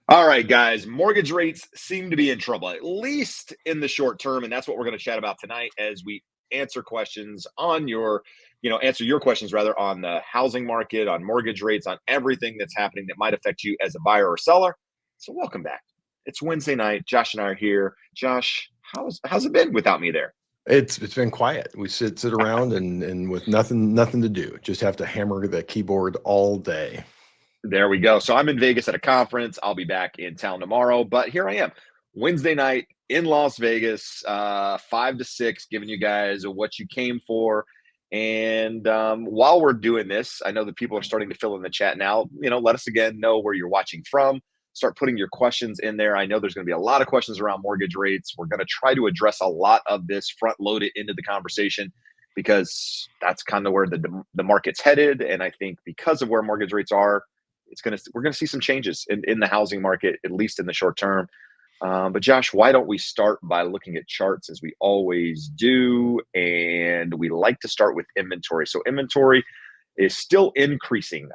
All right, guys, mortgage rates seem to be in trouble, at least in the short term. And that's what we're going to chat about tonight as we answer questions on answer your questions rather on the housing market, on mortgage rates, on everything that's happening that might affect you as a buyer or seller. So, welcome back. It's Wednesday night. Josh and I are here. Josh, how's it been without me there? It's been quiet. We sit around and with nothing to do. Just have to hammer the keyboard all day. There we go. So I'm in Vegas at a conference. I'll be back in town tomorrow, but here I am, Wednesday night in Las Vegas, 5 to 6, giving you guys what you came for. And while we're doing this, I know that people are starting to fill in the chat now. Let us again know where you're watching from. Start putting your questions in there. I know there's going to be a lot of questions around mortgage rates. We're going to try to address a lot of this front loaded into the conversation because that's kind of where the market's headed. And I think because of where mortgage rates are, we're gonna see some changes in the housing market, at least in the short term. But Josh, why don't we start by looking at charts as we always do? And we like to start with inventory. So inventory is still increasing.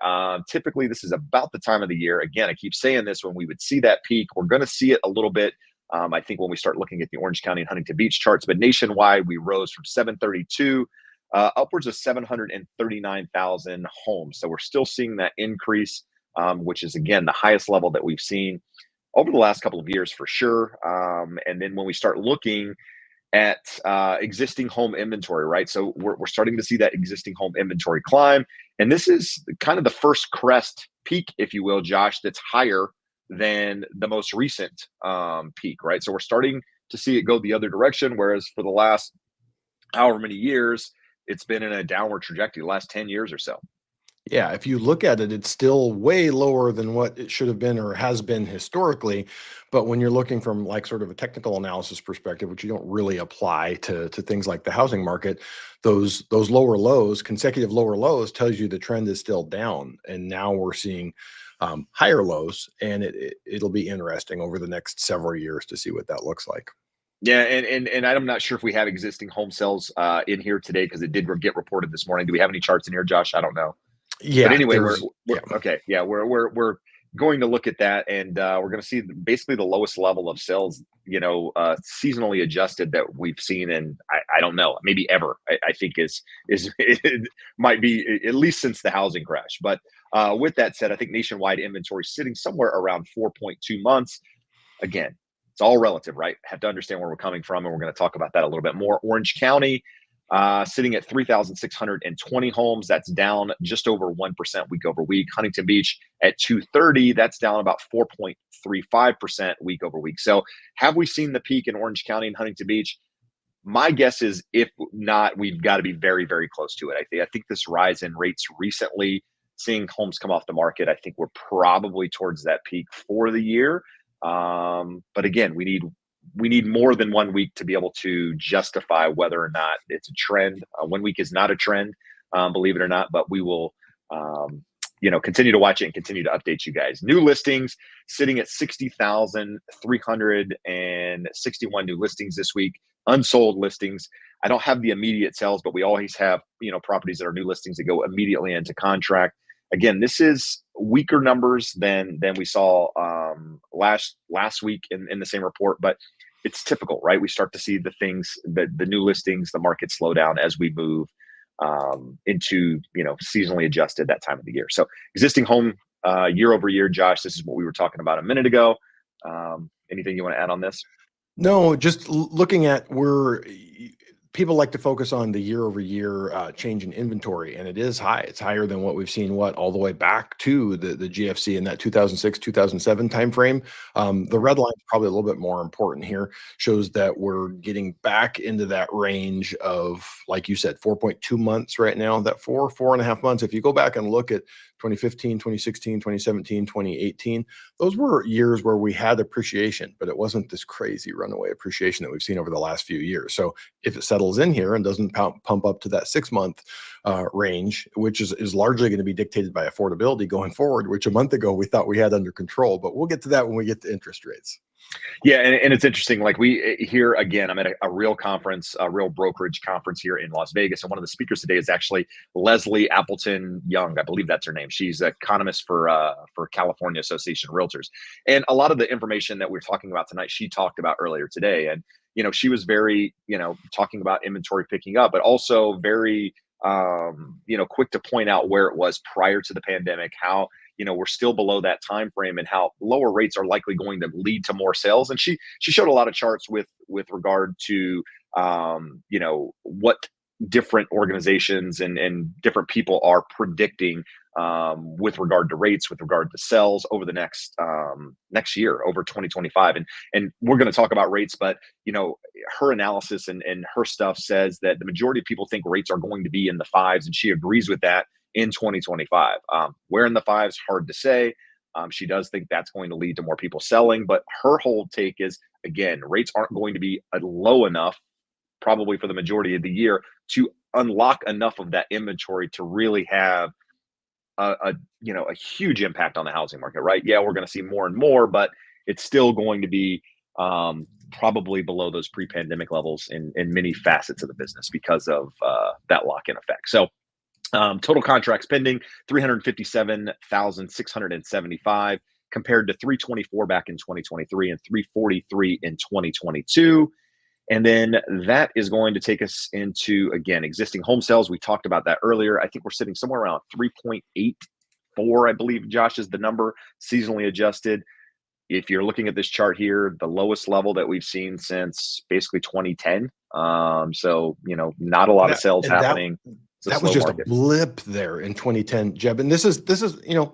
Typically, this is about the time of the year. Again, I keep saying this, when we would see that peak, we're going to see it a little bit. I think when we start looking at the Orange County and Huntington Beach charts, but nationwide, we rose from 732 upwards of 739,000 homes. So we're still seeing that increase, which is, again, the highest level that we've seen over the last couple of years for sure. And then when we start looking at existing home inventory, right? So we're starting to see that existing home inventory climb. And this is kind of the first crest peak, if you will, Josh, that's higher than the most recent peak, right? So we're starting to see it go the other direction, whereas for the last however many years, it's been in a downward trajectory, the last 10 years or so. Yeah, if you look at it, it's still way lower than what it should have been or has been historically. But when you're looking from like sort of a technical analysis perspective, which you don't really apply to things like the housing market, those lower lows, consecutive lower lows, tells you the trend is still down. And now we're seeing higher lows, and it'll be interesting over the next several years to see what that looks like. Yeah, and I'm not sure if we have existing home sales in here today because it did get reported this morning. Do we have any charts in here, Josh? I don't know. But Yeah, anyway, we're yeah. okay. Yeah, we're going to look at that, and we're going to see basically the lowest level of sales, seasonally adjusted that we've seen, and I don't know, maybe ever. I think is it might be at least since the housing crash. But with that said, I think nationwide inventory is sitting somewhere around 4.2 months. Again, it's all relative, right? Have to understand where we're coming from, and we're going to talk about that a little bit more. Orange County, sitting at 3,620 homes. That's down just over 1% week over week. Huntington Beach at 230. That's down about 4.35% week over week. So have we seen the peak in Orange County and Huntington Beach? My guess is if not, we've got to be very, very close to it. I think this rise in rates recently, seeing homes come off the market, I think we're probably towards that peak for the year. But again, we need more than 1 week to be able to justify whether or not it's a trend. 1 week is not a trend, believe it or not, but we will, continue to watch it and continue to update you guys. New listings sitting at 60,361 new listings this week. Unsold listings. I don't have the immediate sales, but we always have, properties that are new listings that go immediately into contract. Again, this is weaker numbers than we saw last week in the same report, but it's typical, right? We start to see the new listings, the market slow down as we move into seasonally adjusted that time of the year. So existing home year over year, Josh, this is what we were talking about a minute ago. Anything you want to add on this? No, just looking at where people like to focus on the year over year change in inventory, and it is high. It's higher than what we've seen, all the way back to the GFC in that 2006, 2007 timeframe. The red line is probably a little bit more important here, shows that we're getting back into that range of, like you said, 4.2 months right now, that 4.5 months. If you go back and look at 2015, 2016, 2017, 2018, those were years where we had appreciation, but it wasn't this crazy runaway appreciation that we've seen over the last few years. So if it settles in here and doesn't pump up to that 6 month range, which is largely going to be dictated by affordability going forward, which a month ago we thought we had under control. But we'll get to that when we get to interest rates. Yeah, and it's interesting. Like we here again, I'm at a real conference, a real brokerage conference here in Las Vegas, and one of the speakers today is actually Leslie Appleton Young. I believe that's her name. She's an economist for California Association of Realtors, and a lot of the information that we're talking about tonight, she talked about earlier today, and she was very talking about inventory picking up, but also very quick to point out where it was prior to the pandemic, how we're still below that time frame, and how lower rates are likely going to lead to more sales. And she showed a lot of charts with regard to what different organizations and different people are predicting with regard to rates, with regard to sales over the next year, over 2025. And we're going to talk about rates, but her analysis and her stuff says that the majority of people think rates are going to be in the fives, and she agrees with that in 2025. Where in the fives, hard to say. She does think that's going to lead to more people selling, but her whole take is, again, rates aren't going to be low enough, probably for the majority of the year, to unlock enough of that inventory to really have a huge impact on the housing market, right? Yeah, we're going to see more and more, but it's still going to be probably below those pre-pandemic levels in many facets of the business because of that lock-in effect. So total contracts pending, 357,675 compared to 324 back in 2023 and 343 in 2022. And then that is going to take us into, again, existing home sales. We talked about that earlier. I think we're sitting somewhere around 3.84, I believe, Josh, is the number, seasonally adjusted. If you're looking at this chart here, the lowest level that we've seen since basically 2010. So, not a lot of sales happening. That was just a blip there in 2010, Jeb. And this is,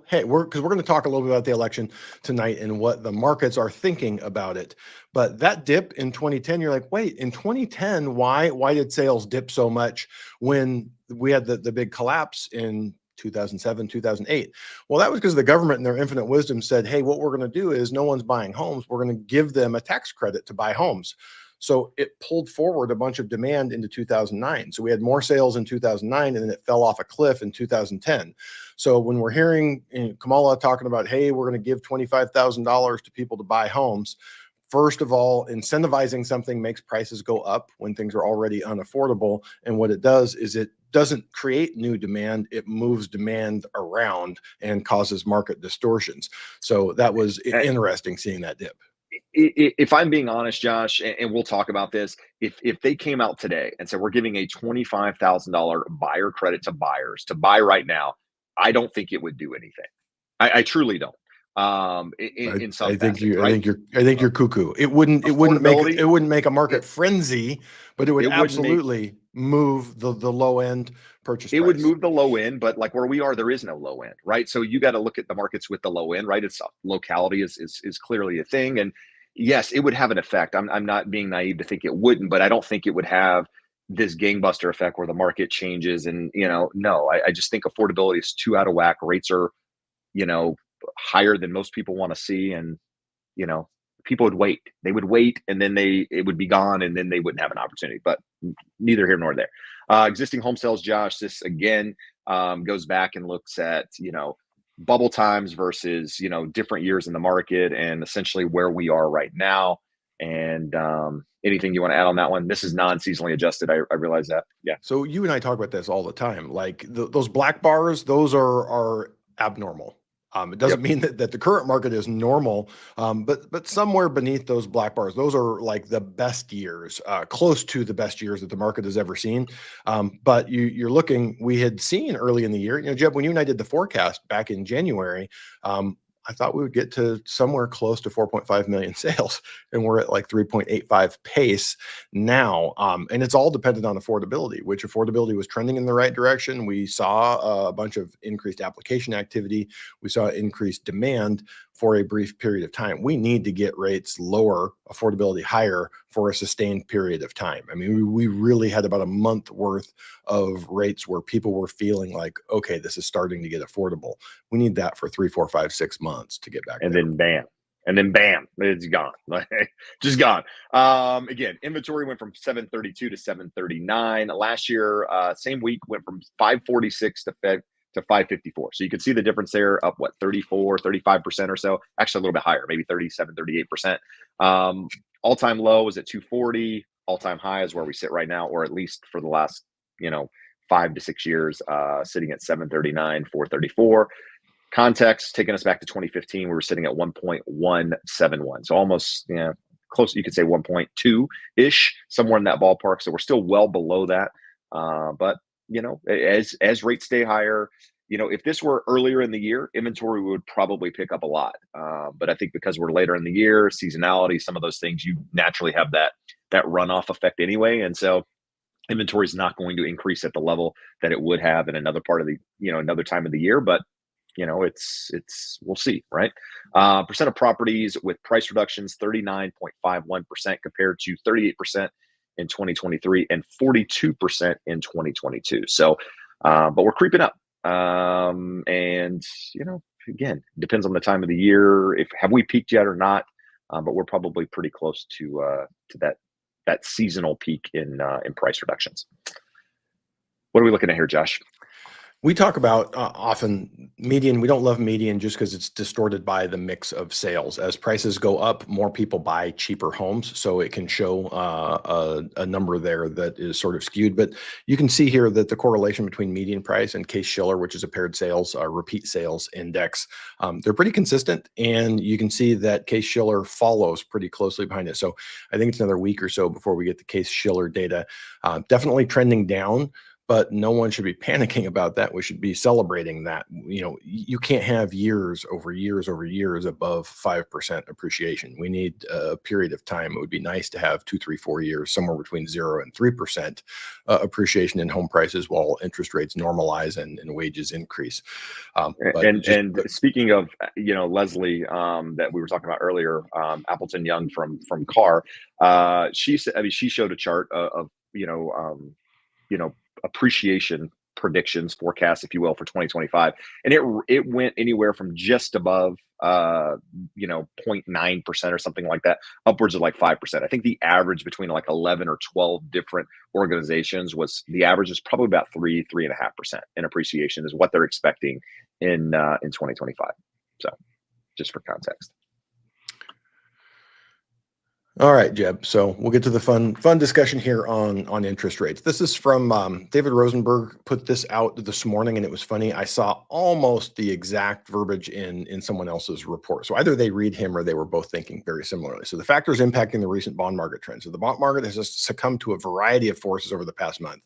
hey, we're going to talk a little bit about the election tonight and what the markets are thinking about it. But that dip in 2010, you're like, wait, in 2010, why did sales dip so much when we had the big collapse in 2007, 2008? Well, that was because the government in their infinite wisdom said, hey, what we're going to do is no one's buying homes. We're going to give them a tax credit to buy homes. So it pulled forward a bunch of demand into 2009. So we had more sales in 2009, and then it fell off a cliff in 2010. So when we're hearing Kamala talking about, hey, we're going to give $25,000 to people to buy homes, first of all, incentivizing something makes prices go up when things are already unaffordable. And what it does is it doesn't create new demand. It moves demand around and causes market distortions. So that was interesting seeing that dip. If I'm being honest, Josh, and we'll talk about this, if they came out today and said we're giving a $25,000 buyer credit to buyers to buy right now, I don't think it would do anything. I truly don't. In some I think facets, right? I think you're cuckoo. It wouldn't make a market frenzy, but it would absolutely move the low end purchase price. It would move the low end, but like where we are, there is no low end, right? So you got to look at the markets with the low end, right? It's locality is clearly a thing, and yes, it would have an effect. I'm not being naive to think it wouldn't, but I don't think it would have this gangbuster effect where the market changes. And no, I just think affordability is too out of whack. Rates are higher than most people want to see, and people would wait. They would wait, and then it would be gone, and then they wouldn't have an opportunity. But neither here nor there. Existing home sales, Josh, this again goes back and looks at bubble times versus different years in the market, and essentially where we are right now. And anything you want to add on that one? This is non-seasonally adjusted. I realize that. Yeah. So you and I talk about this all the time. Like those black bars, those are abnormal. It doesn't mean that the current market is normal, but somewhere beneath those black bars, those are like the best years, close to the best years that the market has ever seen. But you're looking, we had seen early in the year, Jeb, when you and I did the forecast back in January, I thought we would get to somewhere close to 4.5 million sales, and we're at like 3.85 pace now. And it's all dependent on affordability, which affordability was trending in the right direction. We saw a bunch of increased application activity. We saw increased demand for a brief period of time. We need to get rates lower, affordability higher for a sustained period of time. I mean, we really had about a month worth of rates where people were feeling like, okay, this is starting to get affordable. We need that for 3, 4, 5, 6 months to get back. And then bam. and then bam, it's gone. Like, just gone. Again, inventory went from 732 to 739 last year. Same week went from 546 to 554. So you can see the difference there, up what, 34, 35% or so. Actually, a little bit higher, maybe 37, 38%. All-time low was at 240. All-time high is where we sit right now, or at least for the last, 5 to 6 years, sitting at 739, 434. Context, taking us back to 2015, we were sitting at 1.171. So almost, close, you could say 1.2 ish, somewhere in that ballpark. So we're still well below that. But as rates stay higher, if this were earlier in the year, inventory would probably pick up a lot. But I think because we're later in the year, seasonality, some of those things, you naturally have that runoff effect anyway. And so inventory is not going to increase at the level that it would have in another part of the, another time of the year. But it's we'll see, right? Percent of properties with price reductions, 39.51% compared to 38% in 2023 and 42% in 2022. So, but we're creeping up. And again, depends on the time of the year. Have we peaked yet or not? But we're probably pretty close to that seasonal peak in price reductions. What are we looking at here, Josh? We talk about often median. We don't love median just because it's distorted by the mix of sales. As prices go up, more people buy cheaper homes, so it can show a number there that is sort of skewed. But you can see here that the correlation between median price and Case-Shiller, which is a paired sales, repeat sales index, they're pretty consistent. And you can see that Case-Shiller follows pretty closely behind it. So I think it's another week or so before we get the Case-Shiller data. Definitely trending down. But no one should be panicking about that. We should be celebrating that. You can't have years over years over years above 5% appreciation. We need a period of time. It would be nice to have 2, 3, 4 years, somewhere between 0 and 3% appreciation in home prices while interest rates normalize and wages increase. And speaking of, Leslie, that we were talking about earlier, Appleton Young from Carr, she said, she showed a chart of appreciation predictions, forecasts, if you will, for 2025, and it went anywhere from just above 0.9% or something like that, upwards of like 5%. I think the average between like 11 or 12 different organizations was probably about 3.5% in appreciation is what they're expecting in 2025. So just for context. All right, Jeb. So we'll get to the fun discussion here on interest rates. This is from David Rosenberg put this out this morning, and it was funny. I saw almost the exact verbiage in someone else's report. So either they read him or they were both thinking very similarly. So the factors impacting the recent bond market trends. So the bond market has succumbed to a variety of forces over the past month.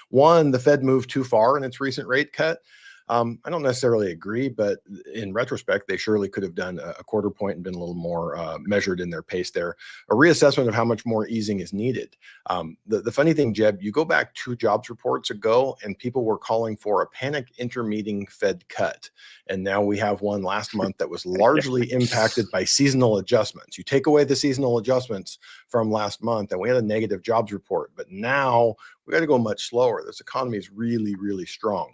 One, the Fed moved too far in its recent rate cut. I don't necessarily agree, but in retrospect, they surely could have done a quarter point and been a little more measured in their pace there. A reassessment of how much more easing is needed. The funny thing, Jeb, you go back 2 jobs reports ago and people were calling for a panic intermeeting Fed cut. And now we have one last month that was largely impacted by seasonal adjustments. You take away the seasonal adjustments from last month and we had a negative jobs report, but now we got to go much slower. This economy is really, really strong.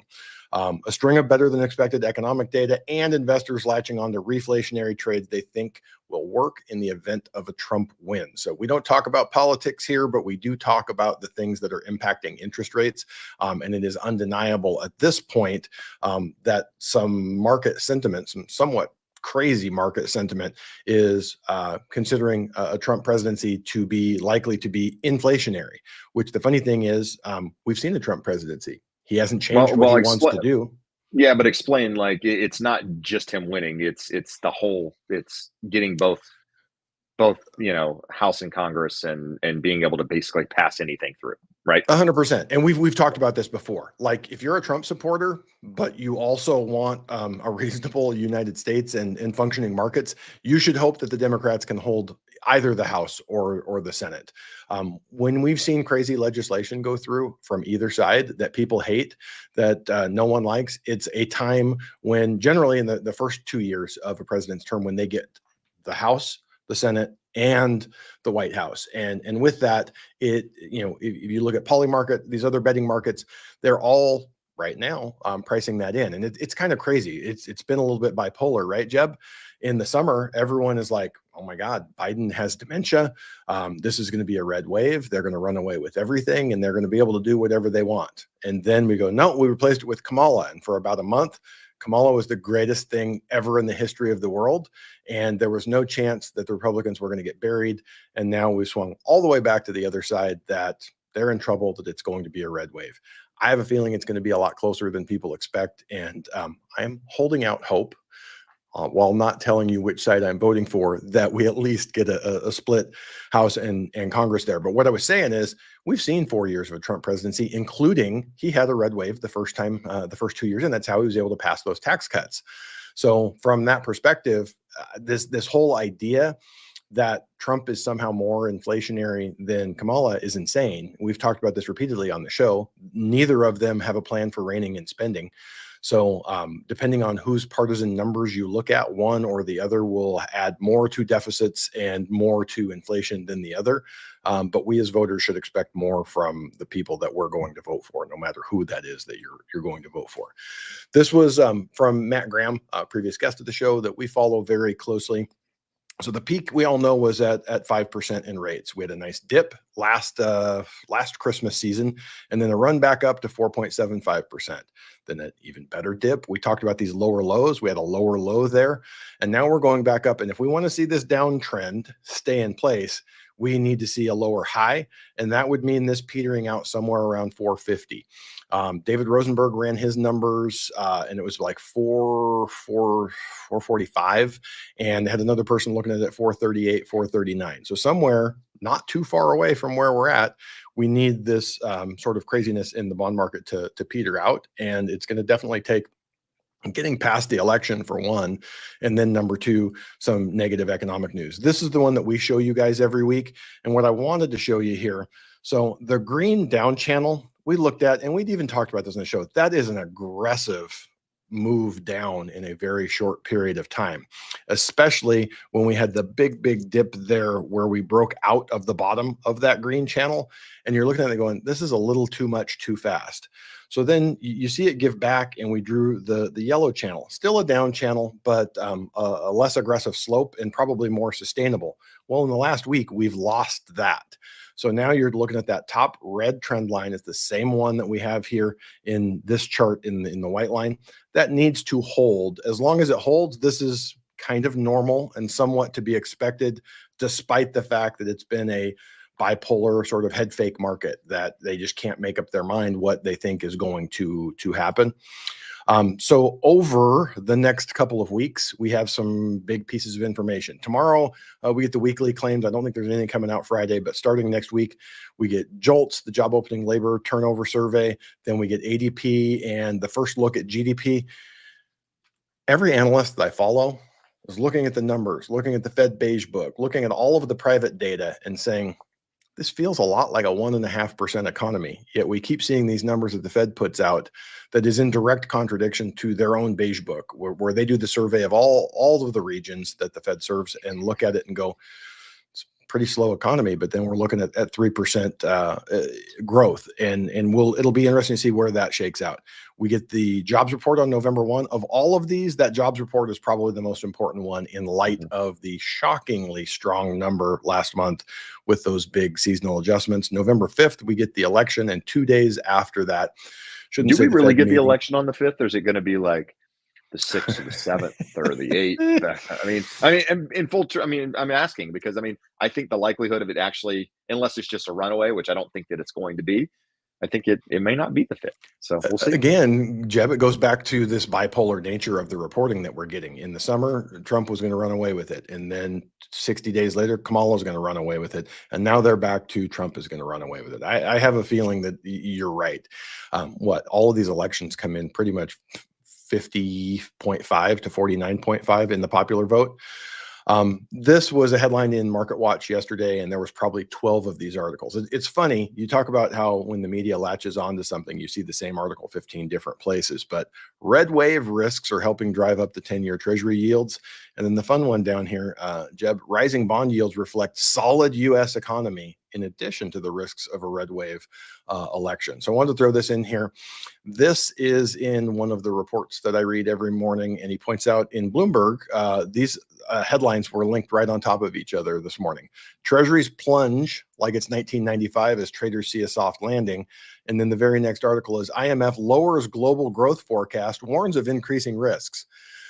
A string of better than expected economic data and investors latching on to reflationary trades they think will work in the event of a Trump win. So we don't talk about politics here, but we do talk about the things that are impacting interest rates. And it is undeniable at this point that some market sentiment, some somewhat crazy market sentiment is considering a Trump presidency to be likely to be inflationary, which the funny thing is we've seen the Trump presidency. He hasn't changed what he wants to do. Yeah, but explain, like, it's not just him winning. It's the whole, it's getting both, House and Congress and being able to basically pass anything through, right? 100%. And we've talked about this before. Like, if you're a Trump supporter, but you also want a reasonable United States and functioning markets, you should hope that the Democrats can hold either the House or the Senate. When we've seen crazy legislation go through from either side that people hate, that no one likes, it's a time when generally in the first 2 years of a president's term, when they get the House, the Senate, and the White House. And with that, if you look at Polymarket, these other betting markets, they're all right now pricing that in. And it's kind of crazy. It's been a little bit bipolar, right, Jeb? In the summer, everyone is like, oh my God, Biden has dementia. This is going to be a red wave. They're going to run away with everything and they're going to be able to do whatever they want. And then we go, no, we replaced it with Kamala. And for about a month, Kamala was the greatest thing ever in the history of the world. And there was no chance that the Republicans were going to get buried. And now we swung all the way back to the other side that they're in trouble, that it's going to be a red wave. I have a feeling it's going to be a lot closer than people expect. And I am holding out hope, while not telling you which side I'm voting for, that we at least get a split House and Congress there. But what I was saying is, we've seen 4 years of a Trump presidency, including he had a red wave the first 2 years, and that's how he was able to pass those tax cuts. So from that perspective, this whole idea that Trump is somehow more inflationary than Kamala is insane. We've talked about this repeatedly on the show. Neither of them have a plan for reining in spending. So depending on whose partisan numbers you look at, one or the other will add more to deficits and more to inflation than the other. But we as voters should expect more from the people that we're going to vote for, no matter who that is that you're going to vote for. This was from Matt Graham, a previous guest of the show that we follow very closely. So the peak we all know was at 5% in rates. We had a nice dip last Christmas season, and then a run back up to 4.75%. Then an even better dip. We talked about these lower lows. We had a lower low there, and now we're going back up. And if we want to see this downtrend stay in place, we need to see a lower high, and that would mean this petering out somewhere around 450. David Rosenberg ran his numbers, and it was like 445, and had another person looking at it 438, 439. So somewhere not too far away from where we're at, we need this sort of craziness in the bond market to peter out, and it's going to definitely take getting past the election, for one, and then number two, some negative economic news. This is the one that we show you guys every week, and what I wanted to show you here. So the green down channel we looked at, and we'd even talked about this in the show, that is an aggressive move down in a very short period of time, especially when we had the big dip there where we broke out of the bottom of that green channel, and you're looking at it going, this is a little too much too fast. So then you see it give back, and we drew the yellow channel, still a down channel, but a less aggressive slope and probably more sustainable. Well, in the last week, we've lost that. So now you're looking at that top red trend line. It's the same one that we have here in this chart in the white line. That needs to hold. As long as it holds, this is kind of normal and somewhat to be expected, despite the fact that it's been a bipolar sort of head fake market that they just can't make up their mind what they think is going to happen. So over the next couple of weeks, we have some big pieces of information. Tomorrow, we get the weekly claims. I don't think there's anything coming out Friday, but starting next week, we get JOLTS, the job opening labor turnover survey. Then we get ADP and the first look at GDP. Every analyst that I follow is looking at the numbers, looking at the Fed beige book, looking at all of the private data and saying, this feels a lot like a 1.5% economy, yet we keep seeing these numbers that the Fed puts out that is in direct contradiction to their own beige book, where they do the survey of all of the regions that the Fed serves and look at it and go, it's a pretty slow economy, but then we're looking at 3% growth, and it'll be interesting to see where that shakes out. We get the jobs report on November 1. Of all of these, that jobs report is probably the most important one in light of the shockingly strong number last month with those big seasonal adjustments. November 5th, we get the election, and 2 days after that. Do we really get the election on the 5th, or is it going to be like the 6th or the 7th or the 8th? I'm asking because, I think the likelihood of it actually, unless it's just a runaway, which I don't think that it's going to be, I think it may not be the 5th. So we'll see. Again, Jeb, it goes back to this bipolar nature of the reporting that we're getting. In the summer, Trump was going to run away with it. And then 60 days later, Kamala was going to run away with it. And now they're back to Trump is going to run away with it. I have a feeling that you're right. All of these elections come in pretty much 50.5 to 49.5 in the popular vote. This was a headline in Market Watch yesterday, and there was probably 12 of these articles. It's funny. You talk about how when the media latches onto something, you see the same article 15 different places, but red wave risks are helping drive up the 10-year treasury yields. And then the fun one down here, Jeb, rising bond yields reflect solid U.S. economy in addition to the risks of a red wave election. So I wanted to throw this in here. This is in one of the reports that I read every morning, and he points out in Bloomberg, these headlines were linked right on top of each other this morning. Treasuries plunge like it's 1995 as traders see a soft landing. And then the very next article is IMF lowers global growth forecast, warns of increasing risks.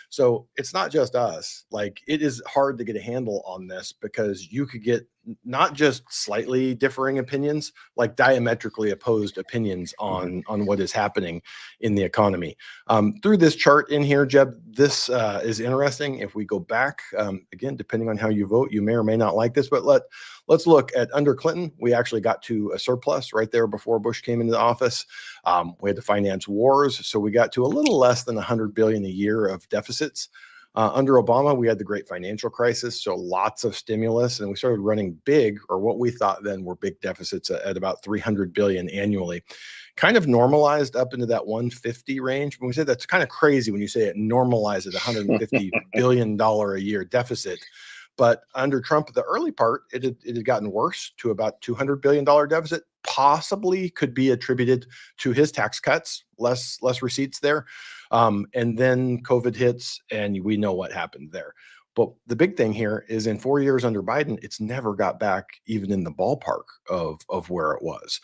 So it's not just us. Like, it is hard to get a handle on this because you could get not just slightly differing opinions, like diametrically opposed opinions on what is happening in the economy. Through this chart in here, Jeb, this is interesting. If we go back, again, depending on how you vote, you may or may not like this, but let's look at under Clinton. We actually got to a surplus right there before Bush came into office. We had to finance wars, so we got to a little less than $100 billion a year of deficits. Under Obama, we had the great financial crisis, so lots of stimulus, and we started running big, or what we thought then were big deficits at about $300 billion annually. Kind of normalized up into that 150 range. When we say that's kind of crazy when you say it normalized at $150 billion a year deficit. But under Trump, the early part, it had gotten worse to about $200 billion deficit, possibly could be attributed to his tax cuts, less receipts there. And then COVID hits, and we know what happened there. But the big thing here is in 4 years under Biden, it's never got back even in the ballpark of where it was.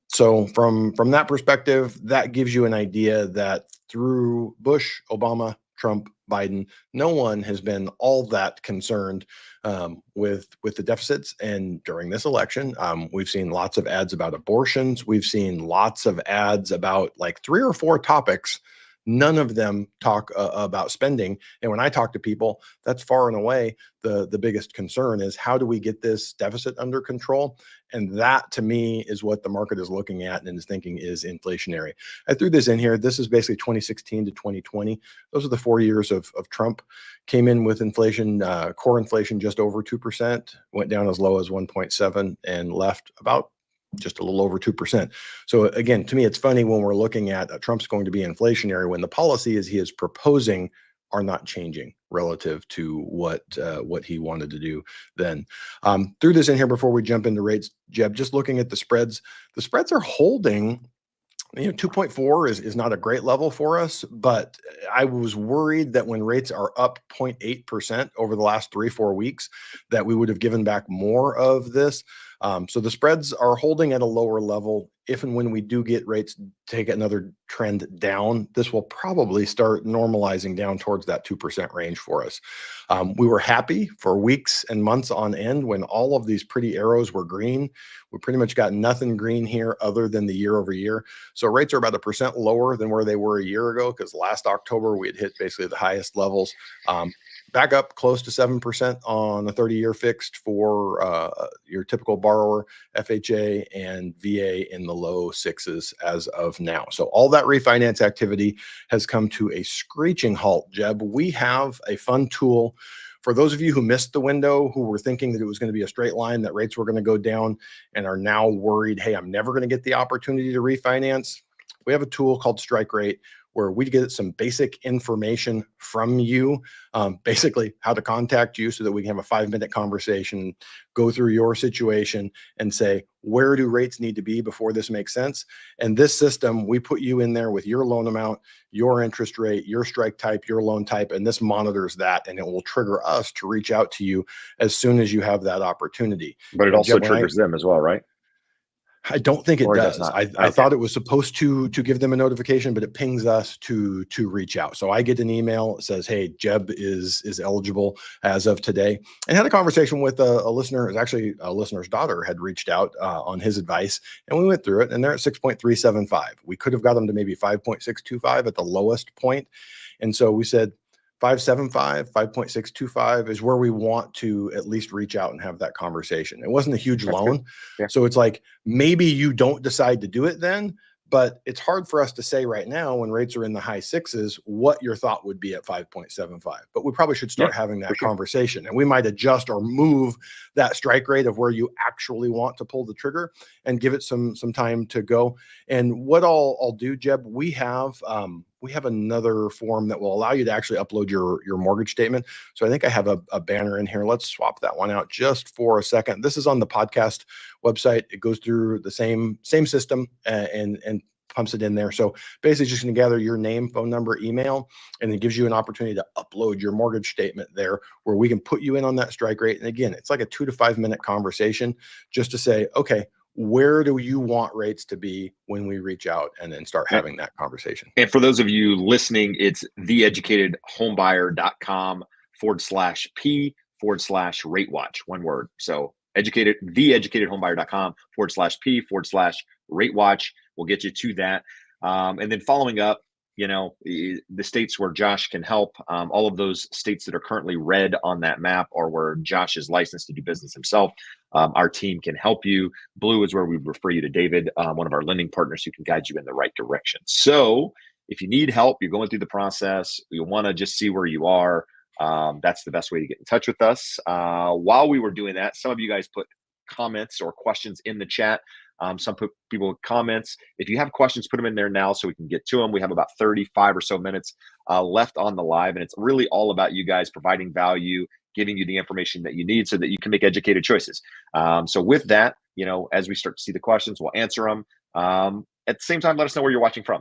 So from that perspective, that gives you an idea that through Bush, Obama, Trump, Biden, no one has been all that concerned with the deficits. And during this election, we've seen lots of ads about abortions. We've seen lots of ads about like 3 or 4 topics. None of them talk about spending. And when I talk to people, that's far and away the biggest concern is how do we get this deficit under control? And that, to me, is what the market is looking at and is thinking is inflationary. I threw this in here. This is basically 2016 to 2020. Those are the 4 years of Trump. Came in with inflation, core inflation just over 2%, went down as low as 1.7 and left about just a little over 2%. So again, to me, it's funny when we're looking at Trump's going to be inflationary when the policies he is proposing are not changing relative to what he wanted to do then. Threw this in here before we jump into rates, Jeb, just looking at the spreads are holding. 2.4 is not a great level for us, but I was worried that when rates are up 0.8% over the last 3-4 weeks, that we would have given back more of this. So the spreads are holding at a lower level. If and when we do get rates take another trend down, this will probably start normalizing down towards that 2% range for us. We were happy for weeks and months on end when all of these pretty arrows were green. We pretty much got nothing green here other than the year over year. So rates are about 1% lower than where they were a year ago because last October we had hit basically the highest levels. Back up close to 7% on a 30-year fixed for your typical borrower, FHA and VA in the low 6s as of now. So all that refinance activity has come to a screeching halt, Jeb. We have a fun tool for those of you who missed the window, who were thinking that it was going to be a straight line, that rates were going to go down and are now worried, hey, I'm never going to get the opportunity to refinance. We have a tool called Strike Rate where we get some basic information from you, basically how to contact you so that we can have a 5-minute conversation, go through your situation and say, where do rates need to be before this makes sense? And this system, we put you in there with your loan amount, your interest rate, your strike type, your loan type, and this monitors that, and it will trigger us to reach out to you as soon as you have that opportunity. But it also triggers them as well, right? I don't think it does. I thought it was supposed to give them a notification, but it pings us to reach out. So I get an email that says, hey, Jeb is eligible as of today. And had a conversation with a listener. It was actually a listener's daughter had reached out on his advice, and we went through it, and they're at 6.375. We could have got them to maybe 5.625 at the lowest point. And so we said, 5.75, 5.625 is where we want to at least reach out and have that conversation. It wasn't a huge loan. Yeah. So it's like, maybe you don't decide to do it then, but it's hard for us to say right now when rates are in the high 6s, what your thought would be at 5.75. But we probably should start having that conversation, and we might adjust or move that strike rate of where you actually want to pull the trigger and give it some time to go. And what I'll do, Jeb, we have another form that will allow you to actually upload your mortgage statement. So I think I have a banner in here. Let's swap that one out just for a second. This is on the podcast website. It goes through the same system and pumps it in there. So basically just going to gather your name, phone number, email, and it gives you an opportunity to upload your mortgage statement there where we can put you in on that strike rate. And again, it's like a 2 to 5 minute conversation just to say, okay, where do you want rates to be when we reach out and then start having that conversation? And for those of you listening, it's theeducatedhomebuyer.com/P/rate watch, one word. So theeducatedhomebuyer.com/P/rate watch will get you to that. And then following up, the states where Josh can help, all of those states that are currently red on that map are where Josh is licensed to do business himself. Our team can help you. Blue is where we refer you to David, one of our lending partners who can guide you in the right direction. So if you need help, you're going through the process, you want to just see where you are, that's the best way to get in touch with us. While we were doing that, some of you guys put comments or questions in the chat. Some people with comments. If you have questions, put them in there now so we can get to them. We have about 35 or so minutes left on the live, and it's really all about you guys providing value, giving you the information that you need so that you can make educated choices. So with that, as we start to see the questions, we'll answer them. At the same time, let us know where you're watching from.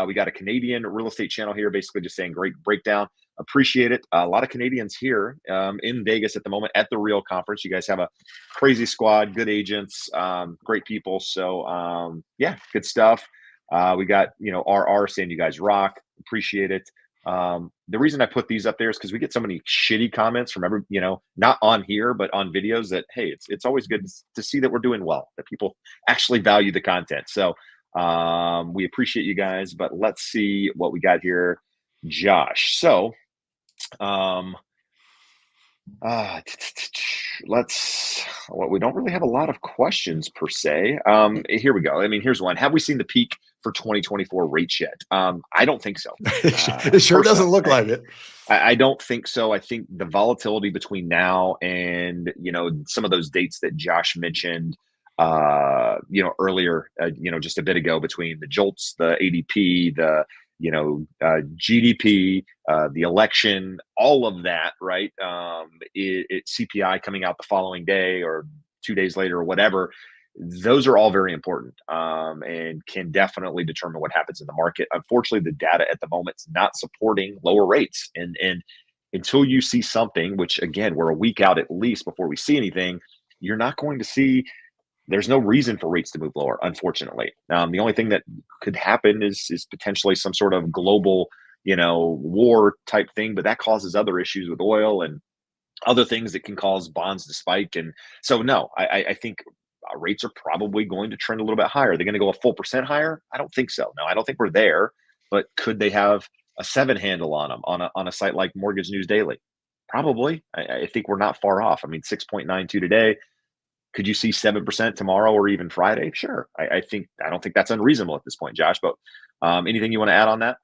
We got a Canadian real estate channel here, basically just saying great breakdown. Appreciate it. A lot of Canadians here in Vegas at the moment at the Real Conference. You guys have a crazy squad, good agents, great people. So yeah, good stuff. We got RR saying you guys rock. Appreciate it. The reason I put these up there is because we get so many shitty comments from not on here but on videos that hey, it's always good to see that we're doing well, that people actually value the content. So we appreciate you guys, but let's see what we got here, Josh. So we don't really have a lot of questions per se. Here we go. I mean, here's one. Have we seen the peak for 2024 rates yet? I don't think so. It sure doesn't look like it. I don't think so. I think the volatility between now and some of those dates that Josh mentioned earlier, just a bit ago, between the jolts, the ADP, the GDP, the election, all of that, right? CPI coming out the following day or 2 days later or whatever. Those are all very important and can definitely determine what happens in the market. Unfortunately, the data at the moment is not supporting lower rates. And until you see something, which again, we're a week out at least before we see anything, you're not going to see. There's no reason for rates to move lower, unfortunately. The only thing that could happen is potentially some sort of global, war type thing, but that causes other issues with oil and other things that can cause bonds to spike. And so, no, I think rates are probably going to trend a little bit higher. Are they going to go a full percent higher? I don't think so. No, I don't think we're there. But could they have a 7 handle on them on a site like Mortgage News Daily? Probably. I think we're not far off. I mean, 6.92 today. Could you see 7% tomorrow or even Friday? Sure. I don't think that's unreasonable at this point, Josh. But anything you want to add on that?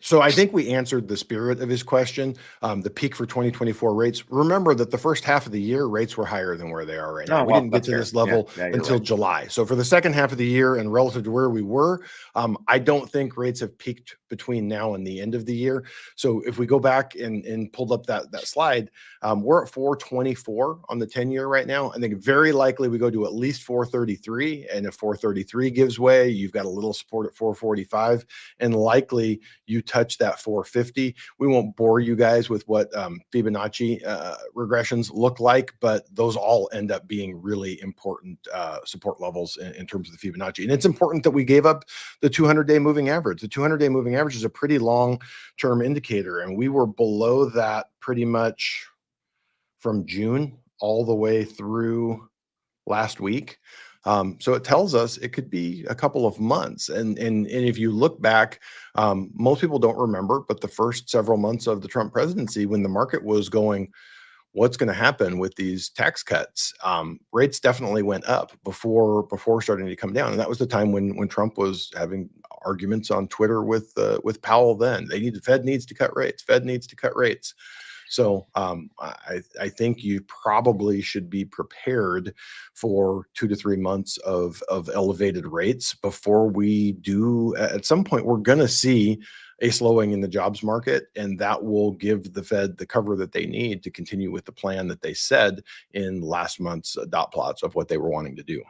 So I think we answered the spirit of his question. The peak for 2024 rates. Remember that the first half of the year, rates were higher than where they are right now. We didn't get to this level until July. So for the second half of the year and relative to where we were, I don't think rates have peaked between now and the end of the year. So if we go back and pulled up that slide, we're at 424 on the 10-year right now. I think very likely we go to at least 433. And if 433 gives way, you've got a little support at 445 and likely you touch that 450. We won't bore you guys with what Fibonacci regressions look like, but those all end up being really important support levels in terms of the Fibonacci. And it's important that we gave up the 200-day moving average. The 200-day moving average is a pretty long-term indicator, and we were below that pretty much from June all the way through last week. So it tells us it could be a couple of months. And if you look back, most people don't remember, but the first several months of the Trump presidency, when the market was going, what's going to happen with these tax cuts? Rates definitely went up before starting to come down. And that was the time when Trump was having arguments on Twitter with Powell then. The Fed needs to cut rates. Fed needs to cut rates. So I think you probably should be prepared for 2 to 3 months of elevated rates before we do. At some point, we're going to see a slowing in the jobs market, and that will give the Fed the cover that they need to continue with the plan that they said in last month's dot plots of what they were wanting to do.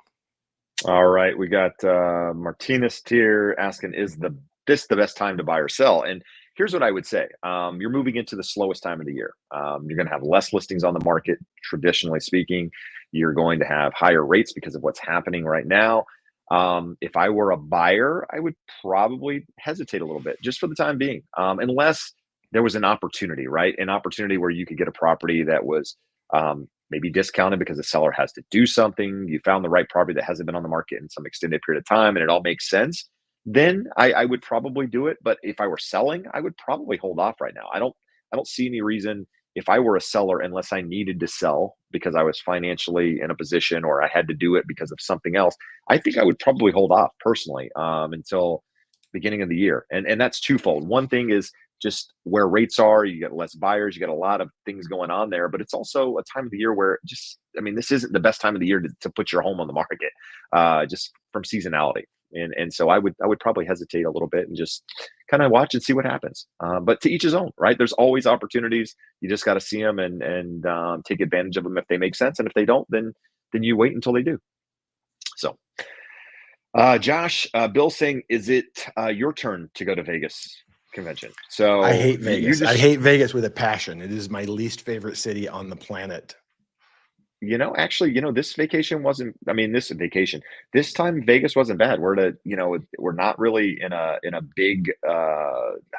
All right, we got Martinez here asking, "Is this the best time to buy or sell?" And here's what I would say: you're moving into the slowest time of the year. You're going to have less listings on the market, traditionally speaking. You're going to have higher rates because of what's happening right now. If I were a buyer, I would probably hesitate a little bit just for the time being, unless there was an opportunity, right? An opportunity where you could get a property that was maybe discounted because the seller has to do something. You found the right property that hasn't been on the market in some extended period of time, and it all makes sense. Then I would probably do it. But if I were selling, I would probably hold off right now. I don't see any reason if I were a seller unless I needed to sell because I was financially in a position or I had to do it because of something else. I think I would probably hold off personally until beginning of the year, and that's twofold. One thing is just where rates are, you get less buyers, you get a lot of things going on there, but it's also a time of the year where just, I mean, this isn't the best time of the year to put your home on the market, just from seasonality. And so I would probably hesitate a little bit and just kind of watch and see what happens. But to each his own, right? There's always opportunities. You just got to see them and take advantage of them if they make sense, and if they don't, then you wait until they do. So, Josh, Bill saying, is it your turn to go to Vegas convention? I So hate you Vegas. I just, hate Vegas with a passion. It is my least favorite city on the planet. actually, this vacation wasn't, I mean, this time Vegas wasn't bad. We're not really in a big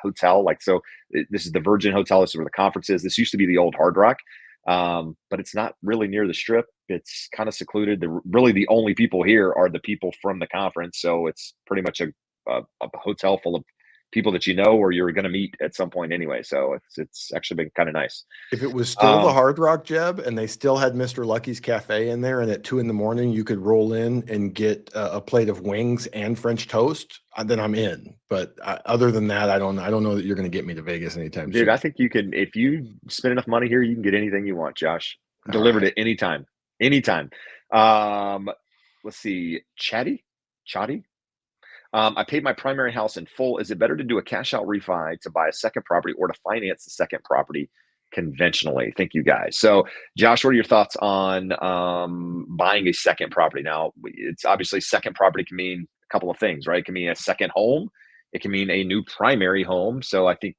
hotel. Like, so this is the Virgin Hotel. This is where the conference is. This used to be the old Hard Rock. But it's not really near the strip. It's kind of secluded. Really the only people here are the people from the conference. So it's pretty much a hotel full of people that or you're going to meet at some point anyway. So it's actually been kind of nice. If it was still the Um, Hard Rock, Jeb, and they still had Mr. Lucky's Cafe in there, and at 2 in the morning you could roll in and get a plate of wings and French toast, then I'm in. But other than that, I don't know that you're going to get me to Vegas anytime Dude, I soon. think you can, if you spend enough money here, you can get anything you want, Josh. All Delivered right. at any time. Anytime. Um, let's see. Chatty. I paid my primary house in full. Is it better to do a cash out refi to buy a second property or to finance the second property conventionally? Thank you guys. So, Josh, what are your thoughts on buying a second property? Now, it's obviously second property can mean a couple of things, right? It can mean a second home. It can mean a new primary home. So I think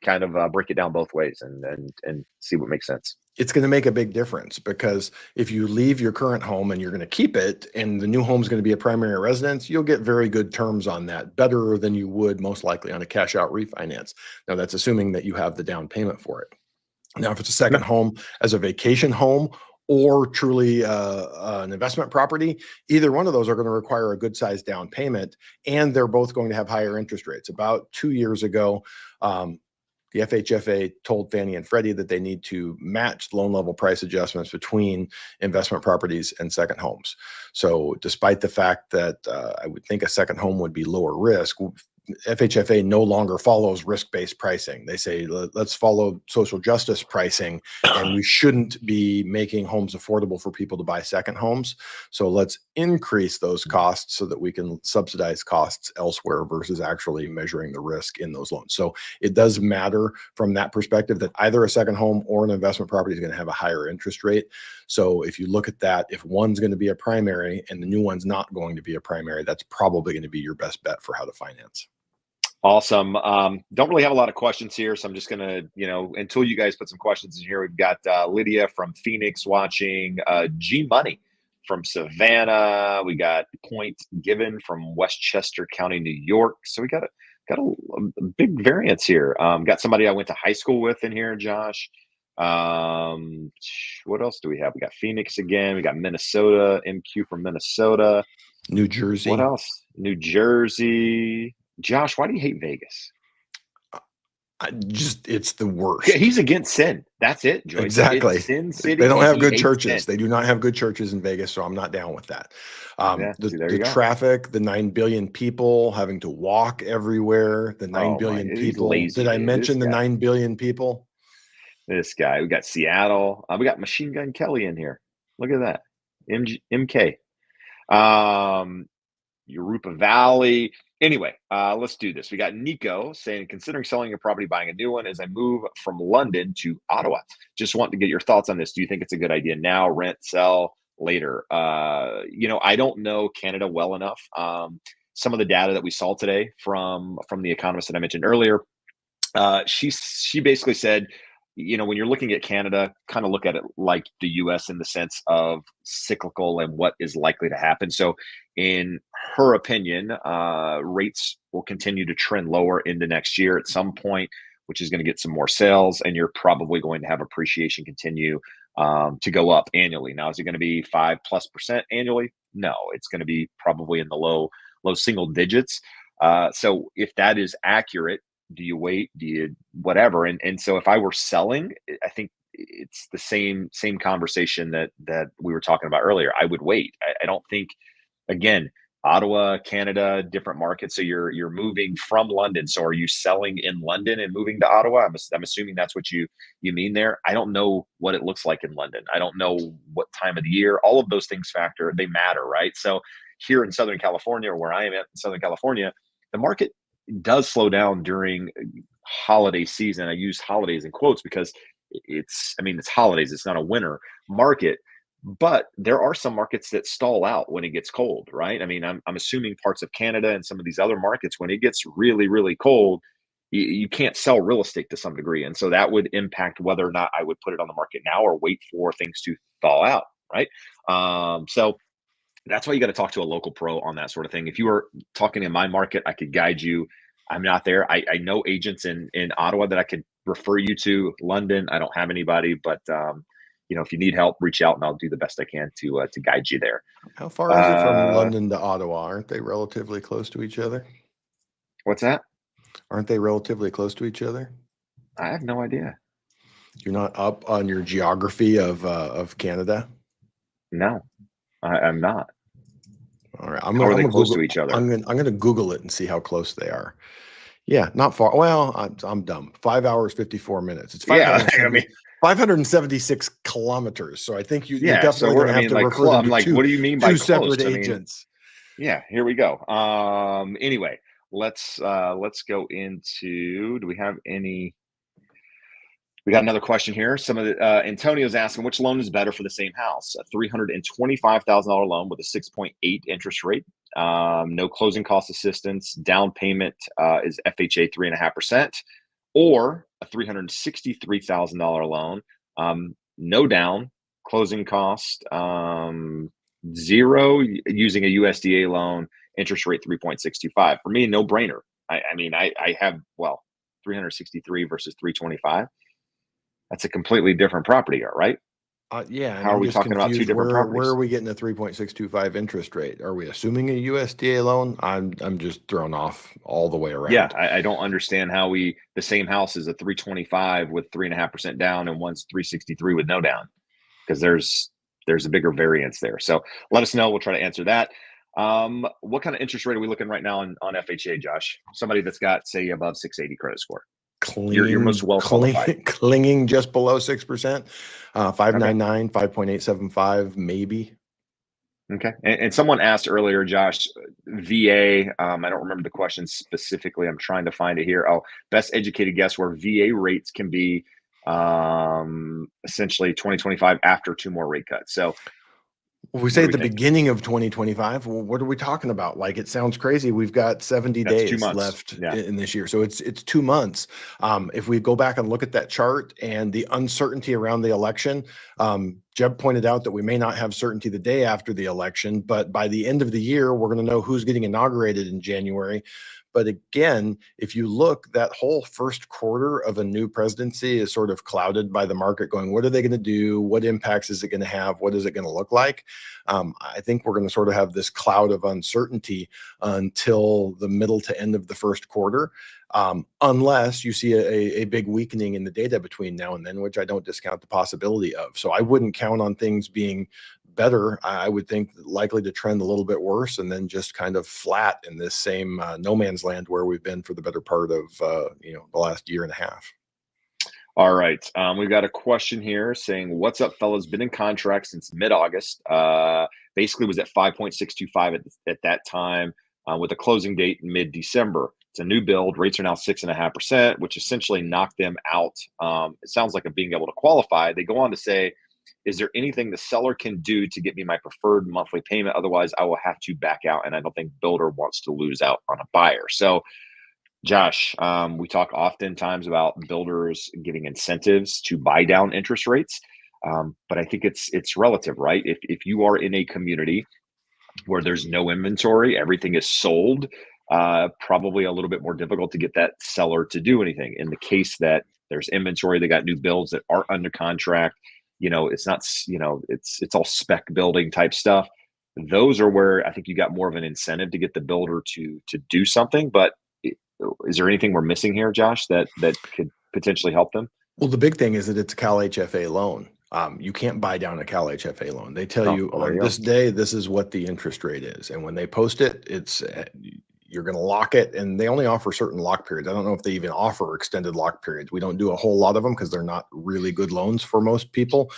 kind of break it down both ways and see what makes sense. It's going to make a big difference because if you leave your current home and you're going to keep it and the new home is going to be a primary residence, you'll get very good terms on that, better than you would most likely on a cash out refinance. Now, that's assuming that you have the down payment for it. Now, if it's a second home as a vacation home or truly an investment property, either one of those are going to require a good sized down payment, and they're both going to have higher interest rates. About 2 years ago, the FHFA told Fannie and Freddie that they need to match loan level price adjustments between investment properties and second homes. So despite the fact that I would think a second home would be lower risk, FHFA no longer follows risk-based pricing. They say, let's follow social justice pricing, and we shouldn't be making homes affordable for people to buy second homes. So let's increase those costs so that we can subsidize costs elsewhere versus actually measuring the risk in those loans. So it does matter from that perspective that either a second home or an investment property is going to have a higher interest rate. So if you look at that, if one's going to be a primary and the new one's not going to be a primary, that's probably going to be your best bet for how to finance. Awesome. Don't really have a lot of questions here, so I'm just gonna, until you guys put some questions in here, we've got Lydia from Phoenix watching, G Money from Savannah. We got Point Given from Westchester County, New York. So we got a big variance here. Got somebody I went to high school with in here, Josh. What else do we have? We got Phoenix again. We got Minnesota, MQ from Minnesota. New What Jersey. else? New Jersey. Josh, why do you hate Vegas? It's the Yeah, worst. he's against sin. That's it, Joyce. Exactly. It's Sin They City, don't and have he good hates sin. churches. They do not have good churches in Vegas, so I'm not down with that. Yeah, The see, there the you go. traffic, the 9 billion people having to walk everywhere, the nine Oh my, billion he's people. Did lazy, I dude. This mention the guy. 9 billion people? This guy. We got Seattle. We got Machine Gun Kelly in here. Look at that. MK. Um, Yoruba Valley. Anyway, let's do this. We got Nico saying, considering selling a property, buying a new one as I move from London to Ottawa. Just want to get your thoughts on this. Do you think it's a good idea now, rent, sell later? I don't know Canada well enough. Some of the data that we saw today from the economist that I mentioned earlier, she basically said, when you're looking at Canada, kind of look at it like the US in the sense of cyclical and what is likely to happen. So, in her opinion, rates will continue to trend lower into next year at some point, which is going to get some more sales, and you're probably going to have appreciation continue to go up annually. Now, is it going to be 5+% annually? No, it's going to be probably in the low single digits. So, if that is accurate, do you wait? Do you whatever? And so if I were selling, I think it's the same conversation that we were talking about earlier. I would wait. I don't think, again, Ottawa, Canada, different markets. So you're moving from London. So are you selling in London and moving to Ottawa? I'm assuming that's what you mean there. I don't know what it looks like in London. I don't know what time of the year. All of those things they matter, right? So here in Southern California, or where I am at in Southern California, the market does slow down during holiday season. I use holidays in quotes because it's holidays. It's not a winter market, but there are some markets that stall out when it gets cold, right? I'm assuming parts of Canada and some of these other markets, when it gets really, really cold, you can't sell real estate to some degree. And so that would impact whether or not I would put it on the market now or wait for things to thaw out, right? So that's why you got to talk to a local pro on that sort of thing. If you were talking in my market, I could guide you. I'm not there. I know agents in Ottawa that I could refer you to. London, I don't have anybody, but if you need help, reach out and I'll do the best I can to guide you there. How far is it from London to Ottawa? Aren't they relatively close to each other? What's that? Aren't they relatively close to each other? I have no idea. You're not up on your geography of Canada? No, I'm not. All right, How are they close to each other? I'm going to Google it and see how close they are. Yeah, not far. Well, I'm dumb. 5 hours, 54 minutes. It's 576 kilometers. So I think you're definitely going to have to refer them to what do you mean by two close? separate agents. Yeah, here we go. Anyway, let's go into, do we have any? We got another question here. Some of the Antonio's asking, which loan is better for the same house? A $325,000 loan with a 6.8 interest rate, no closing cost assistance, down payment is FHA 3.5%, or a $363,000 loan, no down, closing cost, 0, using a USDA loan, interest rate 3.625. For me, no brainer. I have 363 versus 325. That's a completely different property, right? Yeah. How are we talking about two different properties? Where are we getting a 3.625 interest rate? Are we assuming a USDA loan? I'm just thrown off all the way around. Yeah, I don't understand how the same house is a 325 with 3.5% down and one's 363 with no down, because there's a bigger variance there. So let us know. We'll try to answer that. What kind of interest rate are we looking right now on FHA, Josh? Somebody that's got, say, above 680 credit score. You're most well qualified. Clinging just below 6%, 599, 5.875, maybe. Okay. And someone asked earlier, Josh, VA. I don't remember the question specifically. I'm trying to find it here. Oh, best educated guess where VA rates can be essentially 2025 after 2 more rate cuts. So we say at the beginning of 2025, well, what are we talking about? Like, it sounds crazy. We've got 70 days left in this year. So it's 2 months. If we go back and look at that chart and the uncertainty around the election, Jeb pointed out that we may not have certainty the day after the election, but by the end of the year, we're going to know who's getting inaugurated in January. But again, if you look, that whole first quarter of a new presidency is sort of clouded by the market going, what are they going to do? What impacts is it going to have? What is it going to look like? I think we're going to sort of have this cloud of uncertainty until the middle to end of the first quarter, unless you see a big weakening in the data between now and then, which I don't discount the possibility of. So I wouldn't count on things being better. I would think likely to trend a little bit worse and then just kind of flat in this same no man's land where we've been for the better part of the last year and a half. All right. We've got a question here saying, "What's up, fellas? Been in contract since mid-August. Basically, was at 5.625 at that time, with a closing date in mid-December. It's a new build. Rates are now 6.5%, which essentially knocked them out. It sounds like of being able to qualify. They go on to say, is there anything the seller can do to get me my preferred monthly payment? Otherwise, I will have to back out, and I don't think builder wants to lose out on a buyer." So Josh, we talk oftentimes about builders giving incentives to buy down interest rates, but I think it's relative, right? If you are in a community where there's no inventory, everything is sold, probably a little bit more difficult to get that seller to do anything. In the case that there's inventory, they got new builds that aren't under contract. It's not, it's all spec building type stuff. Those are where I think you got more of an incentive to get the builder to do something. But is there anything we're missing here, Josh, that could potentially help them? Well, the big thing is that it's a Cal HFA loan. You can't buy down a Cal HFA loan. They tell Oh, you well, there on you go. this day, this is what the interest rate is. And when they post it, you're going to lock it. And they only offer certain lock periods. I don't know if they even offer extended lock periods. We don't do a whole lot of them because they're not really good loans for most people.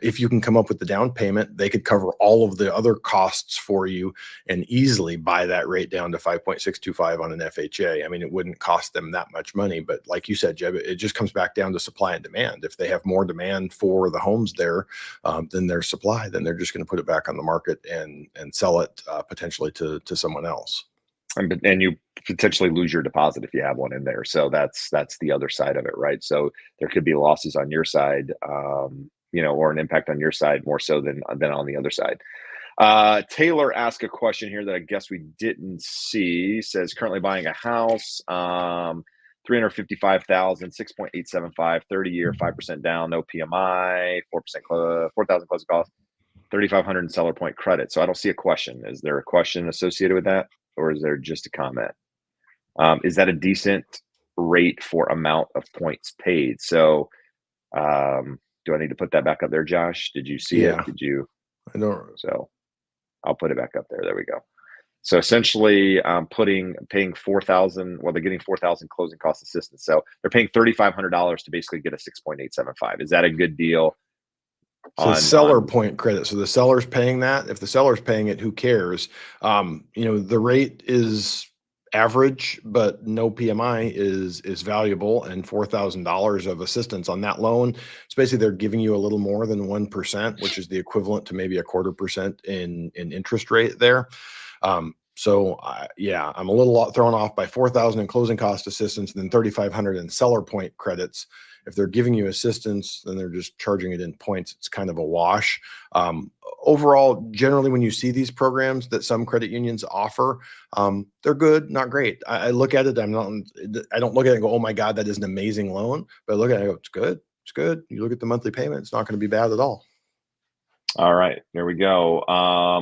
If you can come up with the down payment, they could cover all of the other costs for you and easily buy that rate down to 5.625 on an FHA. I mean, it wouldn't cost them that much money, but like you said, Jeb, it just comes back down to supply and demand. If they have more demand for the homes there than their supply, then they're just going to put it back on the market and sell it potentially to someone else. And you potentially lose your deposit if you have one in there. So that's the other side of it, right? So there could be losses on your side, or an impact on your side more so than on the other side. Taylor asked a question here that I guess we didn't see. Says currently buying a house, 355,000, 6.875, 30-year, 5% down, no PMI, 4%, 4,000 closing costs, 3,500 in seller point credit. So I don't see a question. Is there a question associated with that, or is there just a comment? Is that a decent rate for amount of points paid? So do I need to put that back up there, Josh? Did you see it? Yeah, Did you? I don't. So I'll put it back up there. There we go. So essentially, paying 4,000. Well, they're getting 4,000 closing cost assistance. So they're paying $3,500 to basically get a 6.875. Is that a good deal? So seller point credit. So the seller's paying that. If the seller's paying it, who cares? The rate is average, but no PMI is valuable, and $4,000 of assistance on that loan. It's basically they're giving you a little more than 1%, which is the equivalent to maybe a 0.25% in interest rate there. Yeah, I'm a little thrown off by 4,000 in closing cost assistance and then 3,500 in seller point credits. If they're giving you assistance, then they're just charging it in points. It's kind of a wash. Overall, generally, when you see these programs that some credit unions offer, they're good, not great. I look at it. I don't look at it and go, "Oh my God, that is an amazing loan." But I look at it and go, "It's good. It's good." You look at the monthly payment; it's not going to be bad at all. All right, there we go.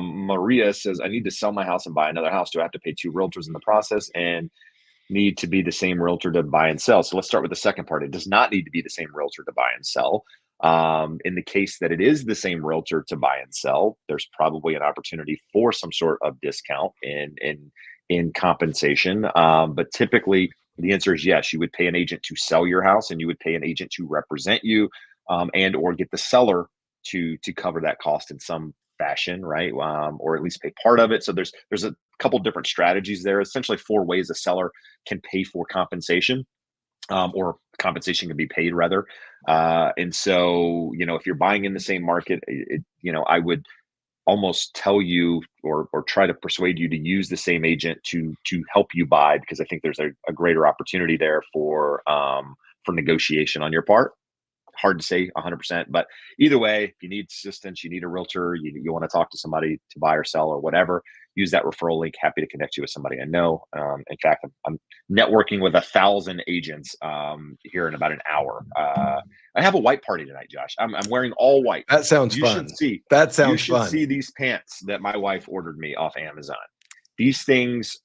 Maria says, "I need to sell my house and buy another house. Do I have to pay two realtors in the process and need to be the same realtor to buy and sell?" So let's start with the second part. It does not need to be the same realtor to buy and sell. In the case that it is the same realtor to buy and sell, there's probably an opportunity for some sort of discount in compensation. But typically, the answer is yes. You would pay an agent to sell your house, and you would pay an agent to represent you, and or get the seller to cover that cost in some fashion, right? Or at least pay part of it. So there's a couple different strategies there. Essentially, four ways a seller can pay for compensation, or compensation can be paid rather. And so, if you're buying in the same market, I would almost tell you or try to persuade you to use the same agent to help you buy, because I think there's a greater opportunity there for negotiation on your part. Hard to say 100%, but either way, if you need assistance, you need a realtor, you want to talk to somebody to buy or sell or whatever, use that referral link. Happy to connect you with somebody I know. In fact, I'm networking with 1,000 agents here in about an hour. I have a white party tonight, Josh. I'm wearing all white. That sounds You should fun. see. That You sounds should fun. see these pants that my wife ordered me off Amazon. These things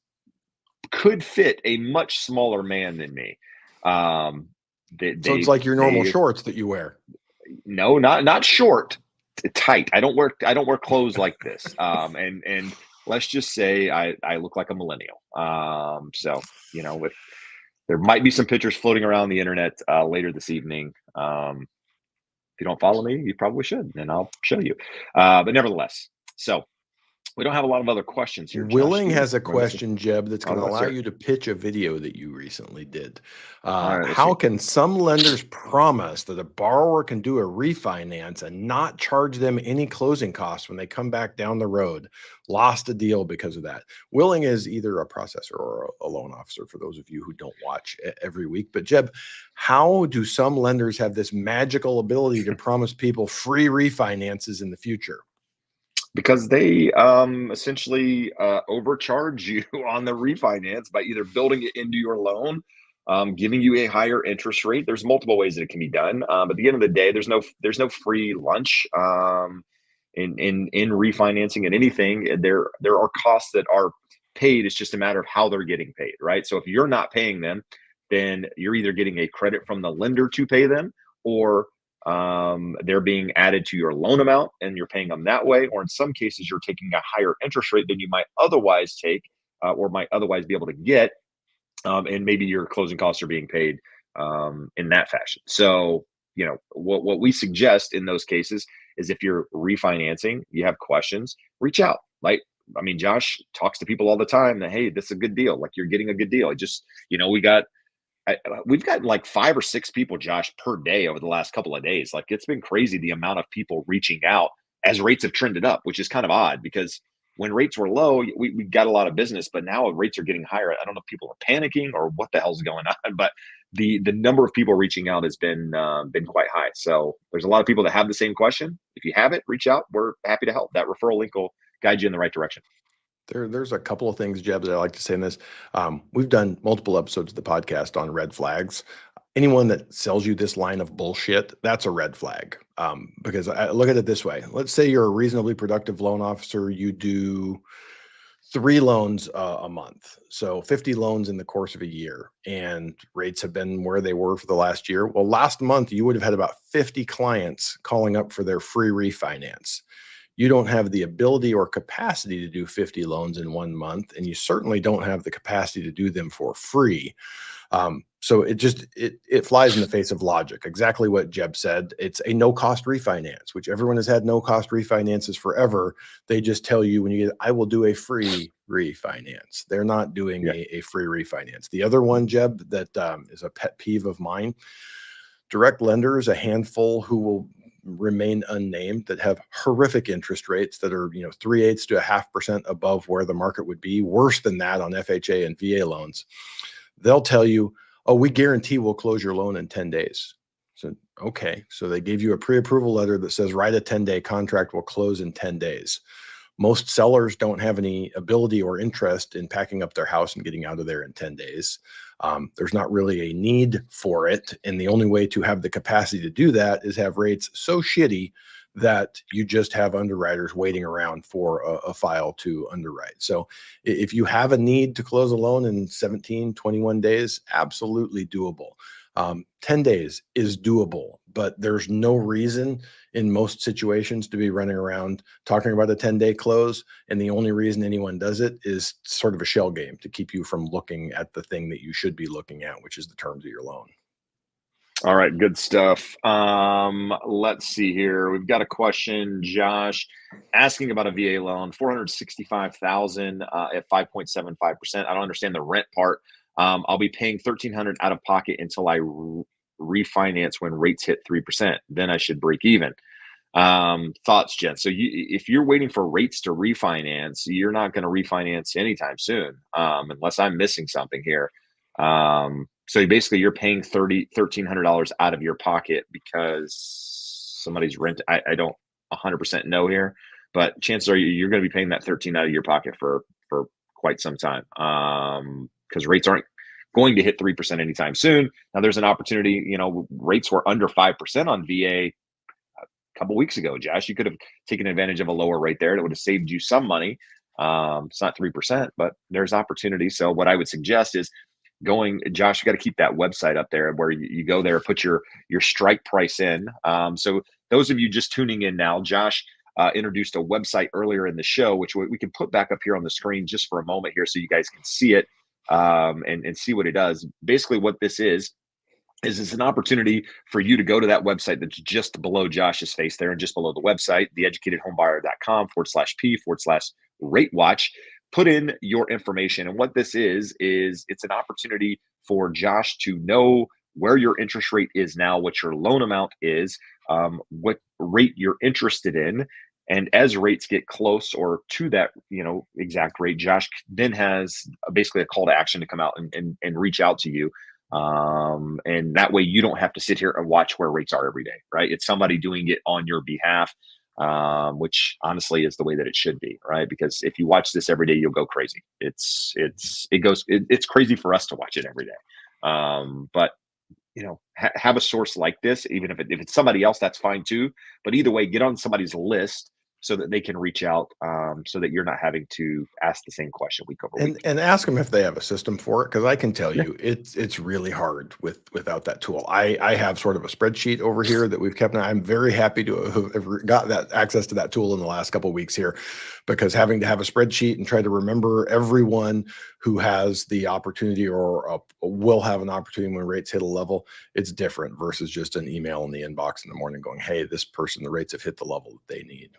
could fit a much smaller man than me. So it's like your normal shorts that you wear. No, not short, tight. I don't wear clothes like this. And let's just say I look like a millennial. So with There might be some pictures floating around the internet later this evening. If you don't follow me, you probably should, and I'll show you. But nevertheless, so we don't have a lot of other questions here, Josh. Willing has a Am I missing? question, Jeb, that's going to Let's allow hear it. you to pitch a video that you recently did. All right, let's How see. can some lenders promise that a borrower can do a refinance and not charge them any closing costs when they come back down the road? Lost a deal because of that. Willing is either a processor or a loan officer for those of you who don't watch every week. But Jeb, how do some lenders have this magical ability to promise people free refinances in the future? Because they essentially overcharge you on the refinance by either building it into your loan, giving you a higher interest rate. There's multiple ways that it can be done. At the end of the day, there's no free lunch in refinancing and anything. There are costs that are paid. It's just a matter of how they're getting paid, right? So if you're not paying them, then you're either getting a credit from the lender to pay them, or they're being added to your loan amount and you're paying them that way. Or in some cases, you're taking a higher interest rate than you might otherwise take or might otherwise be able to get. And maybe your closing costs are being paid in that fashion. So, what we suggest in those cases is if you're refinancing, you have questions, reach out. Like, I mean, Josh talks to people all the time that, hey, this is a good deal. Like, you're getting a good deal. It just, we've gotten like 5 or 6 people, Josh, per day over the last couple of days. Like, it's been crazy the amount of people reaching out as rates have trended up, which is kind of odd because when rates were low, we got a lot of business, but now rates are getting higher. I don't know if people are panicking or what the hell's going on, but the number of people reaching out has been quite high. So there's a lot of people that have the same question. If you have it, reach out. We're happy to help. That referral link will guide you in the right direction. There's a couple of things, Jeb, that I like to say in this. We've done multiple episodes of the podcast on red flags. Anyone that sells you this line of bullshit, that's a red flag. Because I look at it this way. Let's say you're a reasonably productive loan officer. You do 3 loans a month. So 50 loans in the course of a year, and rates have been where they were for the last year. Well, last month, you would have had about 50 clients calling up for their free refinance. You don't have the ability or capacity to do 50 loans in 1 month, and you certainly don't have the capacity to do them for free. So it flies in the face of logic. Exactly what Jeb said. It's a no cost refinance, which everyone has had no cost refinances forever. They just tell you when you get, I will do a free refinance. They're not doing Yeah. a free refinance. The other one, Jeb, that is a pet peeve of mine. Direct lenders, a handful who will remain unnamed, that have horrific interest rates that are 3/8 to 0.5% above where the market would be, worse than that on FHA and VA loans. They'll tell you, oh, we guarantee we'll close your loan in 10 days. So, okay. So they gave you a pre-approval letter that says write a 10-day contract, will close in 10 days. Most sellers don't have any ability or interest in packing up their house and getting out of there in 10 days. There's not really a need for it. And the only way to have the capacity to do that is have rates so shitty that you just have underwriters waiting around for a file to underwrite. So if you have a need to close a loan in 17, 21 days, absolutely doable. 10 days is doable, but there's no reason in most situations to be running around talking about a 10-day close. And the only reason anyone does it is sort of a shell game to keep you from looking at the thing that you should be looking at, which is the terms of your loan. All right, good stuff. Let's see here. We've got a question, Josh, asking about a VA loan, 465,000 at 5.75%. I don't understand the rent part. I'll be paying 1,300 out of pocket until I refinance when rates hit 3%. Then I should break even. Thoughts, Jen? So if you're waiting for rates to refinance, you're not going to refinance anytime soon, unless I'm missing something here. So basically you're paying $1,300 out of your pocket because somebody's rent. I don't 100% know here, but chances are you're going to be paying that 13 out of your pocket for quite some time. Because rates aren't going to hit 3% anytime soon. Now there's an opportunity, rates were under 5% on VA a couple weeks ago, Josh. You could have taken advantage of a lower rate there. That would have saved you some money. It's not 3%, but there's opportunity. So what I would suggest is Josh, you got to keep that website up there where you go there, put your strike price in. So those of you just tuning in now, Josh introduced a website earlier in the show, which we can put back up here on the screen just for a moment here so you guys can see it. and see what it does. Basically, what this is it's an opportunity for you to go to that website that's just below Josh's face there and just below the website, theeducatedhomebuyer.com/P/rate watch. Put in your information. And what this is it's an opportunity for Josh to know where your interest rate is now, what your loan amount is, what rate you're interested in. And as rates get close or to that, exact rate, Josh then has basically a call to action to come out and reach out to you, and that way you don't have to sit here and watch where rates are every day, right? It's somebody doing it on your behalf, which honestly is the way that it should be, right? Because if you watch this every day, you'll go crazy. It's crazy for us to watch it every day. But have a source like this, even if it's somebody else, that's fine too. But either way, get on somebody's list so that they can reach out, so that you're not having to ask the same question week over week. And ask them if they have a system for it, because I can tell Yeah. you it's really hard without that tool. I have sort of a spreadsheet over here that we've kept. And I'm very happy to have got that access to that tool in the last couple of weeks here, because having to have a spreadsheet and try to remember everyone who has the opportunity or will have an opportunity when rates hit a level, it's different versus just an email in the inbox in the morning going, hey, this person, the rates have hit the level that they need.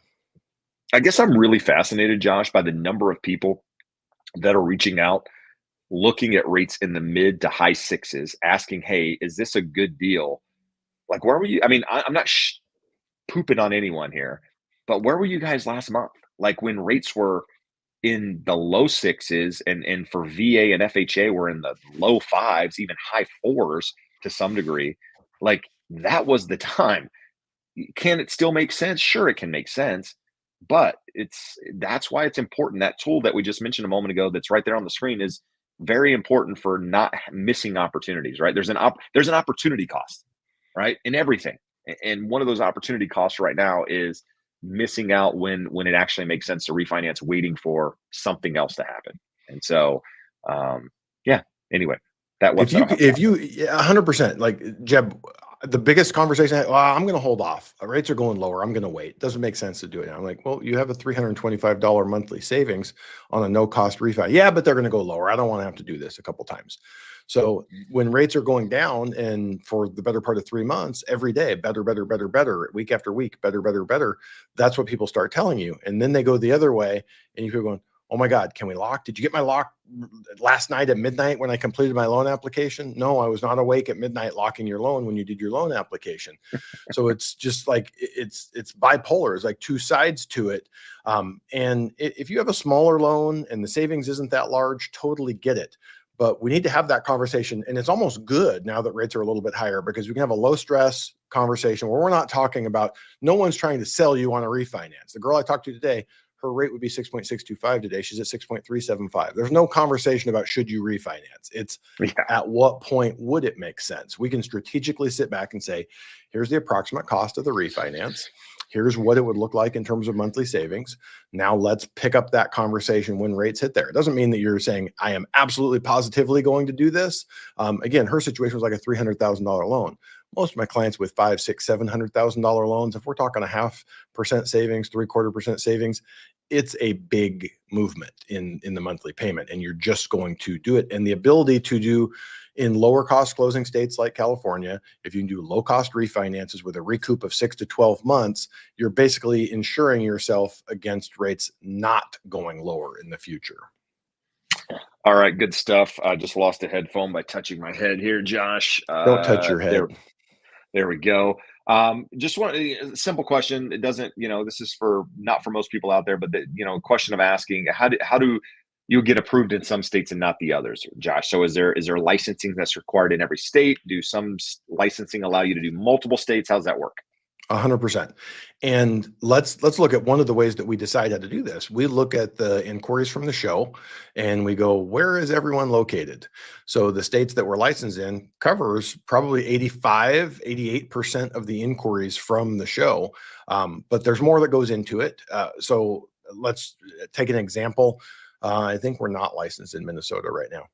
I guess I'm really fascinated, Josh, by the number of people that are reaching out, looking at rates in the mid to high sixes, asking, "Hey, is this a good deal?" Like, where were you? I mean, I'm not pooping on anyone here, but where were you guys last month? Like when rates were in the low sixes, and for VA and FHA were in the low fives, even high fours to some degree. Like that was the time. Can it still make sense? Sure, it can make sense, but that's why it's important. That tool that we just mentioned a moment ago, that's right there on the screen, is very important for not missing opportunities. Right? There's an opportunity cost, right, in everything, and one of those opportunity costs right now is missing out when it actually makes sense to refinance, waiting for something else to happen. And so, yeah. Anyway, that website I'll have to. If you 100%, like Jeb, the biggest conversation, well, I'm going to hold off. Rates are going lower. I'm going to wait. It doesn't make sense to do it now. I'm like, well, you have a $325 monthly savings on a no cost refi. Yeah, but they're going to go lower. I don't want to have to do this a couple times. So when rates are going down, and for the better part of 3 months, every day, better, better, better, better, week after week, better, better, better, that's what people start telling you. And then they go the other way, and you feel going, oh my God, can we lock? Did you get my lock last night at midnight when I completed my loan application? No, I was not awake at midnight locking your loan when you did your loan application. So it's just like, it's bipolar. It's like two sides to it. And if you have a smaller loan and the savings isn't that large, totally get it. But we need to have that conversation. And it's almost good now that rates are a little bit higher, because we can have a low stress conversation where we're not talking about, no one's trying to sell you on a refinance. The girl I talked to today, her rate would be 6.625 today. She's at 6.375. There's no conversation about should you refinance. It's at what point would it make sense? We can strategically sit back and say, here's the approximate cost of the refinance. Here's what it would look like in terms of monthly savings. Now let's pick up that conversation when rates hit there. It doesn't mean that you're saying, I am absolutely positively going to do this. Again, her situation was like a $300,000 loan. Most of my clients with $500,000, $600,000, $700,000 loans, if we're talking 0.5% savings, 0.75% savings, it's a big movement in the monthly payment, and you're just going to do it. And the ability to do in lower cost closing states like California, if you can do low cost refinances with a recoup of 6 to 12 months, you're basically insuring yourself against rates not going lower in the future. All right, good stuff. I just lost a headphone by touching my head here, Josh. Don't touch your head. There we go. Just one simple question. It doesn't, this is for not for most people out there, but question of asking, how do you get approved in some states and not the others, Josh? So is there licensing that's required in every state? Do some licensing allow you to do multiple states? How's that work? 100%. And let's look at one of the ways that we decide how to do this. We look at the inquiries from the show and we go, where is everyone located? So the states that we're licensed in covers probably 85, 88% of the inquiries from the show. But there's more that goes into it. So let's take an example. I think we're not licensed in Minnesota right now.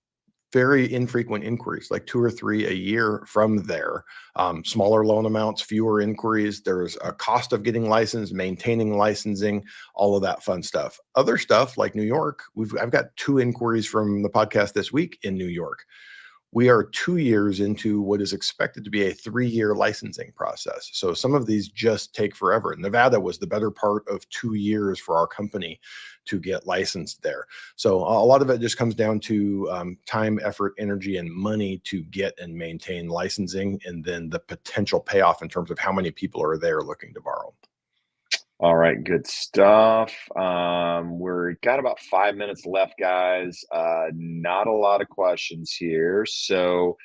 very infrequent inquiries, like 2 or 3 a year from there. Smaller loan amounts, fewer inquiries. There's a cost of getting licensed, maintaining licensing, all of that fun stuff. Other stuff like New York, I've got 2 inquiries from the podcast this week in New York. We are 2 years into what is expected to be a 3-year licensing process. So some of these just take forever. Nevada was the better part of 2 years for our company to get licensed there. So a lot of it just comes down to time, effort, energy, and money to get and maintain licensing, and then the potential payoff in terms of how many people are there looking to borrow. All right, good stuff. We're got about 5 minutes left, guys. Not a lot of questions here, so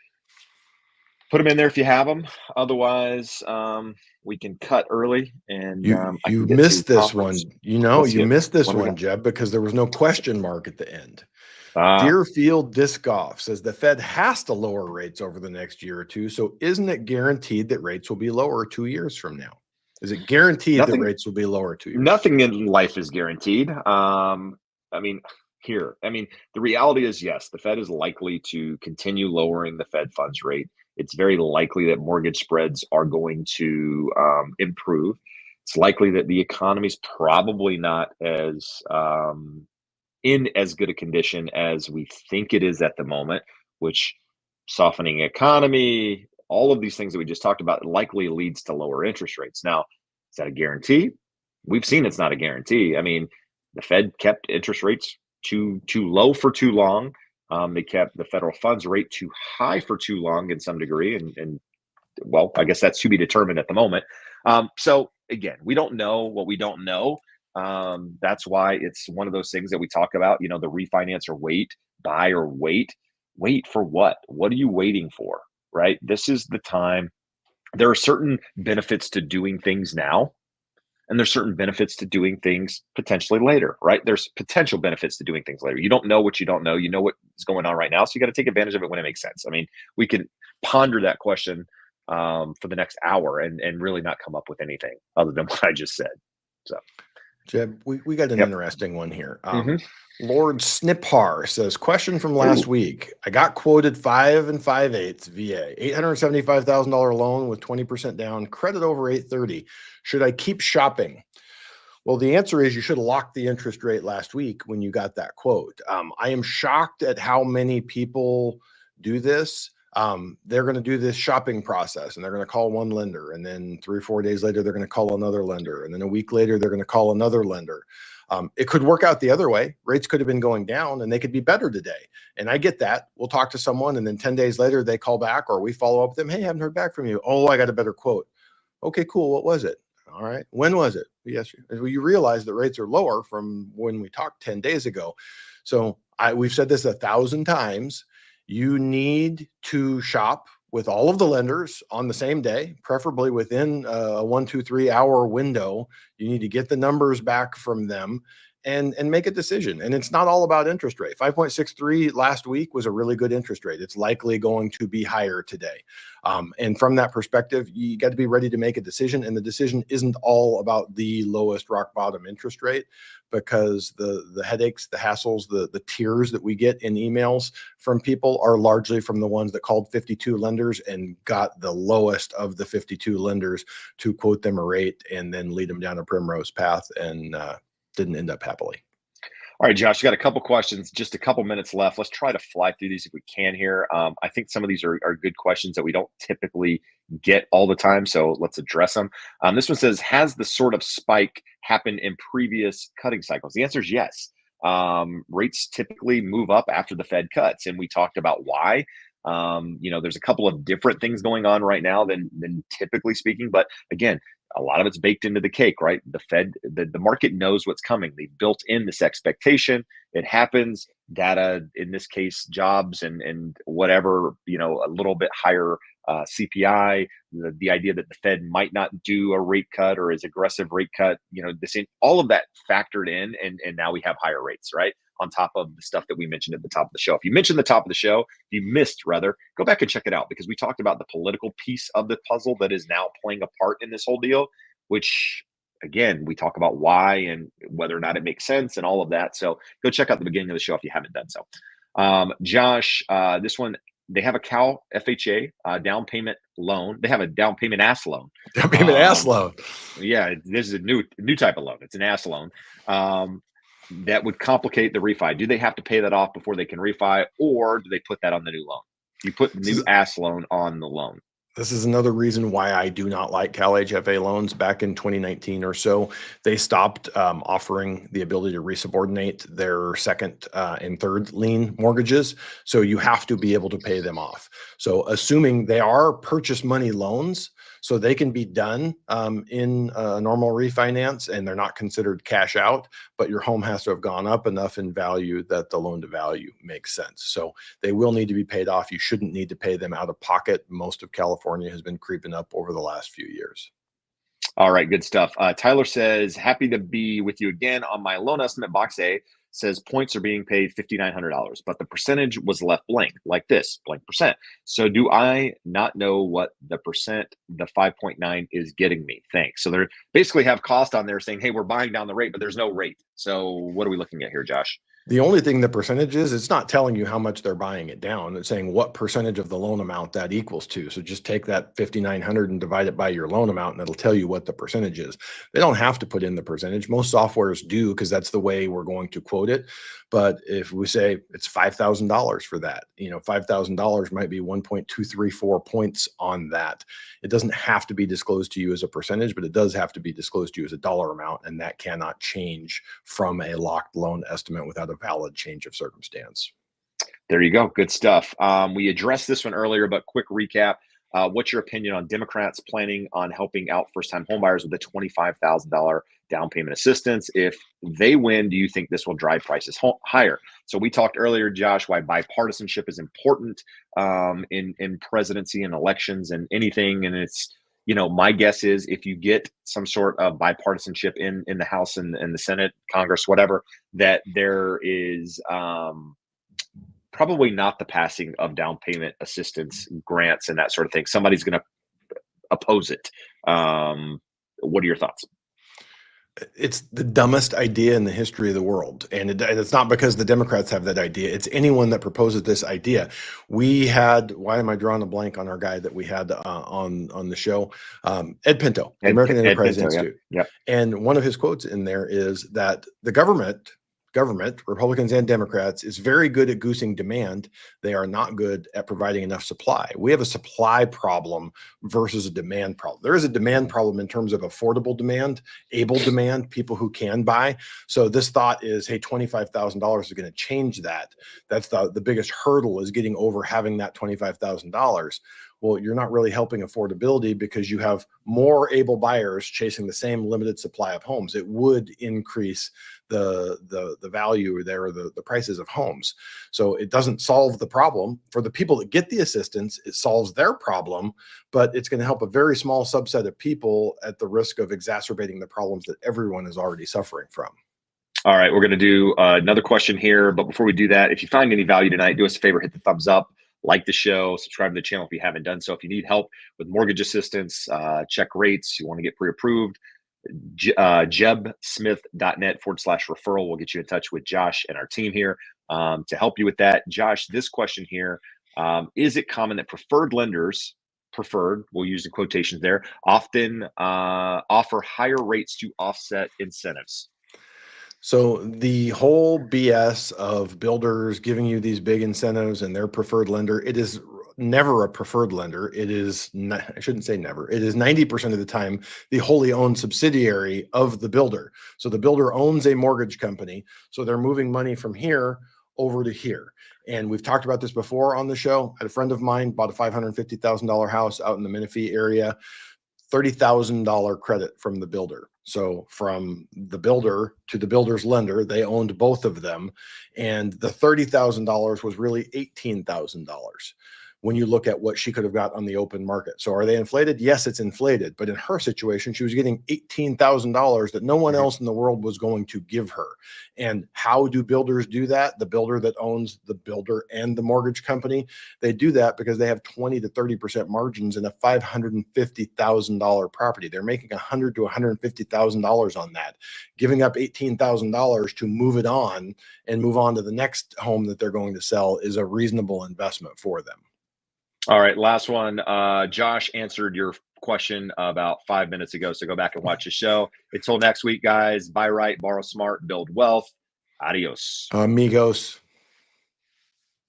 put them in there if you have them. Otherwise, we can cut early, and I You can get to missed this conference. one. Let's You see it. missed this What do we one, got? Jeb, because there was no question mark at the end. Ah, Deerfield Disc Golf says the Fed has to lower rates over the next year or two. So isn't it guaranteed that rates will be lower 2 years from now? Is it guaranteed that nothing. rates will be lower 2 years from Nothing in life is guaranteed. I mean, the reality is yes, the Fed is likely to continue lowering the Fed funds rate. It's very likely that mortgage spreads are going to improve. It's likely that the economy is probably not as in as good a condition as we think it is at the moment, which softening economy, all of these things that we just talked about likely leads to lower interest rates. Now, is that a guarantee? We've seen it's not a guarantee. I mean, the Fed kept interest rates too low for too long. They kept the federal funds rate too high for too long in some degree, and well, I guess that's to be determined at the moment. So again, we don't know what we don't know. That's why it's one of those things that we talk about, the refinance or wait, buy or wait. Wait for what? What are you waiting for? Right? This is the time. There are certain benefits to doing things now, and there's certain benefits to doing things potentially later, right? There's potential benefits to doing things later. You don't know what you don't know. You know what's going on right now. So you got to take advantage of it when it makes sense. I mean, we can ponder that question for the next hour and really not come up with anything other than what I just said. So, Jeb, we got an yep. interesting one here. Mm-hmm. Lord Sniphar says, question from last Ooh. week. I got quoted 5 5/8 VA, $875,000 loan with 20% down, credit over 830. Should I keep shopping? Well, the answer is you should have locked the interest rate last week when you got that quote. I am shocked at how many people do this. They're going to do this shopping process and they're going to call one lender. And then 3 or 4 days later, they're going to call another lender. And then a week later, they're going to call another lender. It could work out the other way. Rates could have been going down and they could be better today. And I get that. We'll talk to someone and then 10 days later, they call back or we follow up with them. Hey, I haven't heard back from you. Oh, I got a better quote. Okay, cool. What was it? All right. When was it? Yes. Well, you realize that rates are lower from when we talked 10 days ago. So we've said this 1,000 times. You need to shop with all of the lenders on the same day, preferably within a 1, 2, 3 hour window. You need to get the numbers back from them and make a decision. And it's not all about interest rate. 5.63 last week was a really good interest rate. It's likely going to be higher today. And from that perspective, you got to be ready to make a decision. And the decision isn't all about the lowest rock bottom interest rate, because the headaches, the hassles, the tears that we get in emails from people are largely from the ones that called 52 lenders and got the lowest of the 52 lenders to quote them a rate and then lead them down a primrose path and didn't end up happily. All right, Josh, you got a couple questions, just a couple minutes left. Let's try to fly through these if we can here. I think some of these are good questions that we don't typically get all the time, so let's address them. This one says, has the sort of spike happened in previous cutting cycles? The answer is yes. Rates typically move up after the Fed cuts, and we talked about why. There's a couple of different things going on right now than typically speaking, but again, a lot of it's baked into the cake, right? The Fed, the market knows what's coming. They've built in this expectation. It happens. Data, in this case, jobs and whatever, a little bit higher CPI. The idea that the Fed might not do a rate cut or as aggressive rate cut, all of that factored in, and now we have higher rates, right? On top of the stuff that we mentioned at the top of the show. If you mentioned the top of the show, if you missed rather, go back and check it out, because we talked about the political piece of the puzzle that is now playing a part in this whole deal, which again, we talk about why and whether or not it makes sense and all of that. So go check out the beginning of the show if you haven't done so. Josh, this one, they have a Cal FHA down payment loan. They have a down payment ass loan. Down payment ass Um, loan. yeah, this is a new type of loan. It's an ass loan. That would complicate the refi. Do they have to pay that off before they can refi, or do they put that on the new loan? You put the This new is ass loan on the loan. This is another reason why I do not like Cal HFA loans. Back in 2019 or so, they stopped offering the ability to resubordinate their second and third lien mortgages. So you have to be able to pay them off. So assuming they are purchase money loans, so they can be done in a normal refinance and they're not considered cash out, but your home has to have gone up enough in value that the loan to value makes sense. So they will need to be paid off. You shouldn't need to pay them out of pocket. Most of California has been creeping up over the last few years. All right, good stuff. Tyler says, happy to be with you again on my loan estimate. Box A says points are being paid $5,900, but the percentage was left blank, like this, blank percent. So do I not know what the percent, the 5.9 is getting me? Thanks. So they basically have cost on there saying, hey, we're buying down the rate, but there's no rate. So what are we looking at here, Josh? The only thing the percentage is, it's not telling you how much they're buying it down. It's saying what percentage of the loan amount that equals to. So just take that 5,900 and divide it by your loan amount, and it'll tell you what the percentage is. They don't have to put in the percentage. Most softwares do, because that's the way we're going to quote it. But if we say it's $5,000 for that, $5,000 might be 1.234 points on that. It doesn't have to be disclosed to you as a percentage, but it does have to be disclosed to you as a dollar amount, and that cannot change from a locked loan estimate without a valid change of circumstance. There you go. Good stuff. We addressed this one earlier, but quick recap. What's your opinion on Democrats planning on helping out first-time homebuyers with a $25,000 down payment assistance? If they win, do you think this will drive prices higher? So we talked earlier, Josh, why bipartisanship is important in presidency and elections and anything. And it's, my guess is if you get some sort of bipartisanship in the House and the Senate, Congress, whatever, that there is probably not the passing of down payment assistance grants and that sort of thing. Somebody's going to oppose it. What are your thoughts? It's the dumbest idea in the history of the world. And it's not because the Democrats have that idea. It's anyone that proposes this idea. We had, why am I drawing a blank on our guy that we had on the show? Ed Pinto, the American Enterprise Pinto, Institute. Yeah. Yep. And one of his quotes in there is that the government, Republicans and Democrats, is very good at goosing demand. They are not good at providing enough supply. We have a supply problem versus a demand problem. There is a demand problem in terms of affordable demand, able demand, people who can buy. So this thought is, hey, $25,000 is going to change that. That's the biggest hurdle, is getting over having that $25,000. Well, you're not really helping affordability because you have more able buyers chasing the same limited supply of homes. It would increase the value there, or the prices of homes. So it doesn't solve the problem for the people that get the assistance. It solves their problem, but it's going to help a very small subset of people at the risk of exacerbating the problems that everyone is already suffering from. All right, we're going to do another question here. But before we do that, if you find any value tonight, do us a favor, hit the thumbs up, like the show, subscribe to the channel if you haven't done so. If you need help with mortgage assistance, check rates, you want to get pre-approved, jebsmith.net/referral will get you in touch with Josh and our team here to help you with that. Josh, this question here, is it common that preferred lenders, we'll use the quotations there, often offer higher rates to offset incentives? So the whole BS of builders giving you these big incentives and their preferred lender, it is never a preferred lender. It is not, I shouldn't say never. It is 90% of the time the wholly owned subsidiary of the builder. So the builder owns a mortgage company. So they're moving money from here over to here. And we've talked about this before on the show. I had a friend of mine bought a $550,000 house out in the Menifee area. $30,000 credit from the builder. So from the builder to the builder's lender, they owned both of them. And the $30,000 was really $18,000. when you look at what she could have got on the open market. So are they inflated? Yes, it's inflated. But in her situation, she was getting $18,000 that no one else in the world was going to give her. And how do builders do that? The builder that owns the builder and the mortgage company, they do that because they have 20 to 30% margins in a $550,000 property. They're making $100,000 to $150,000 on that, giving up $18,000 to move it on and move on to the next home that they're going to sell is a reasonable investment for them. All right, last one. Josh answered your question about 5 minutes ago, so go back and watch the show. Until next week, guys, buy right, borrow smart, build wealth. Adios. Amigos.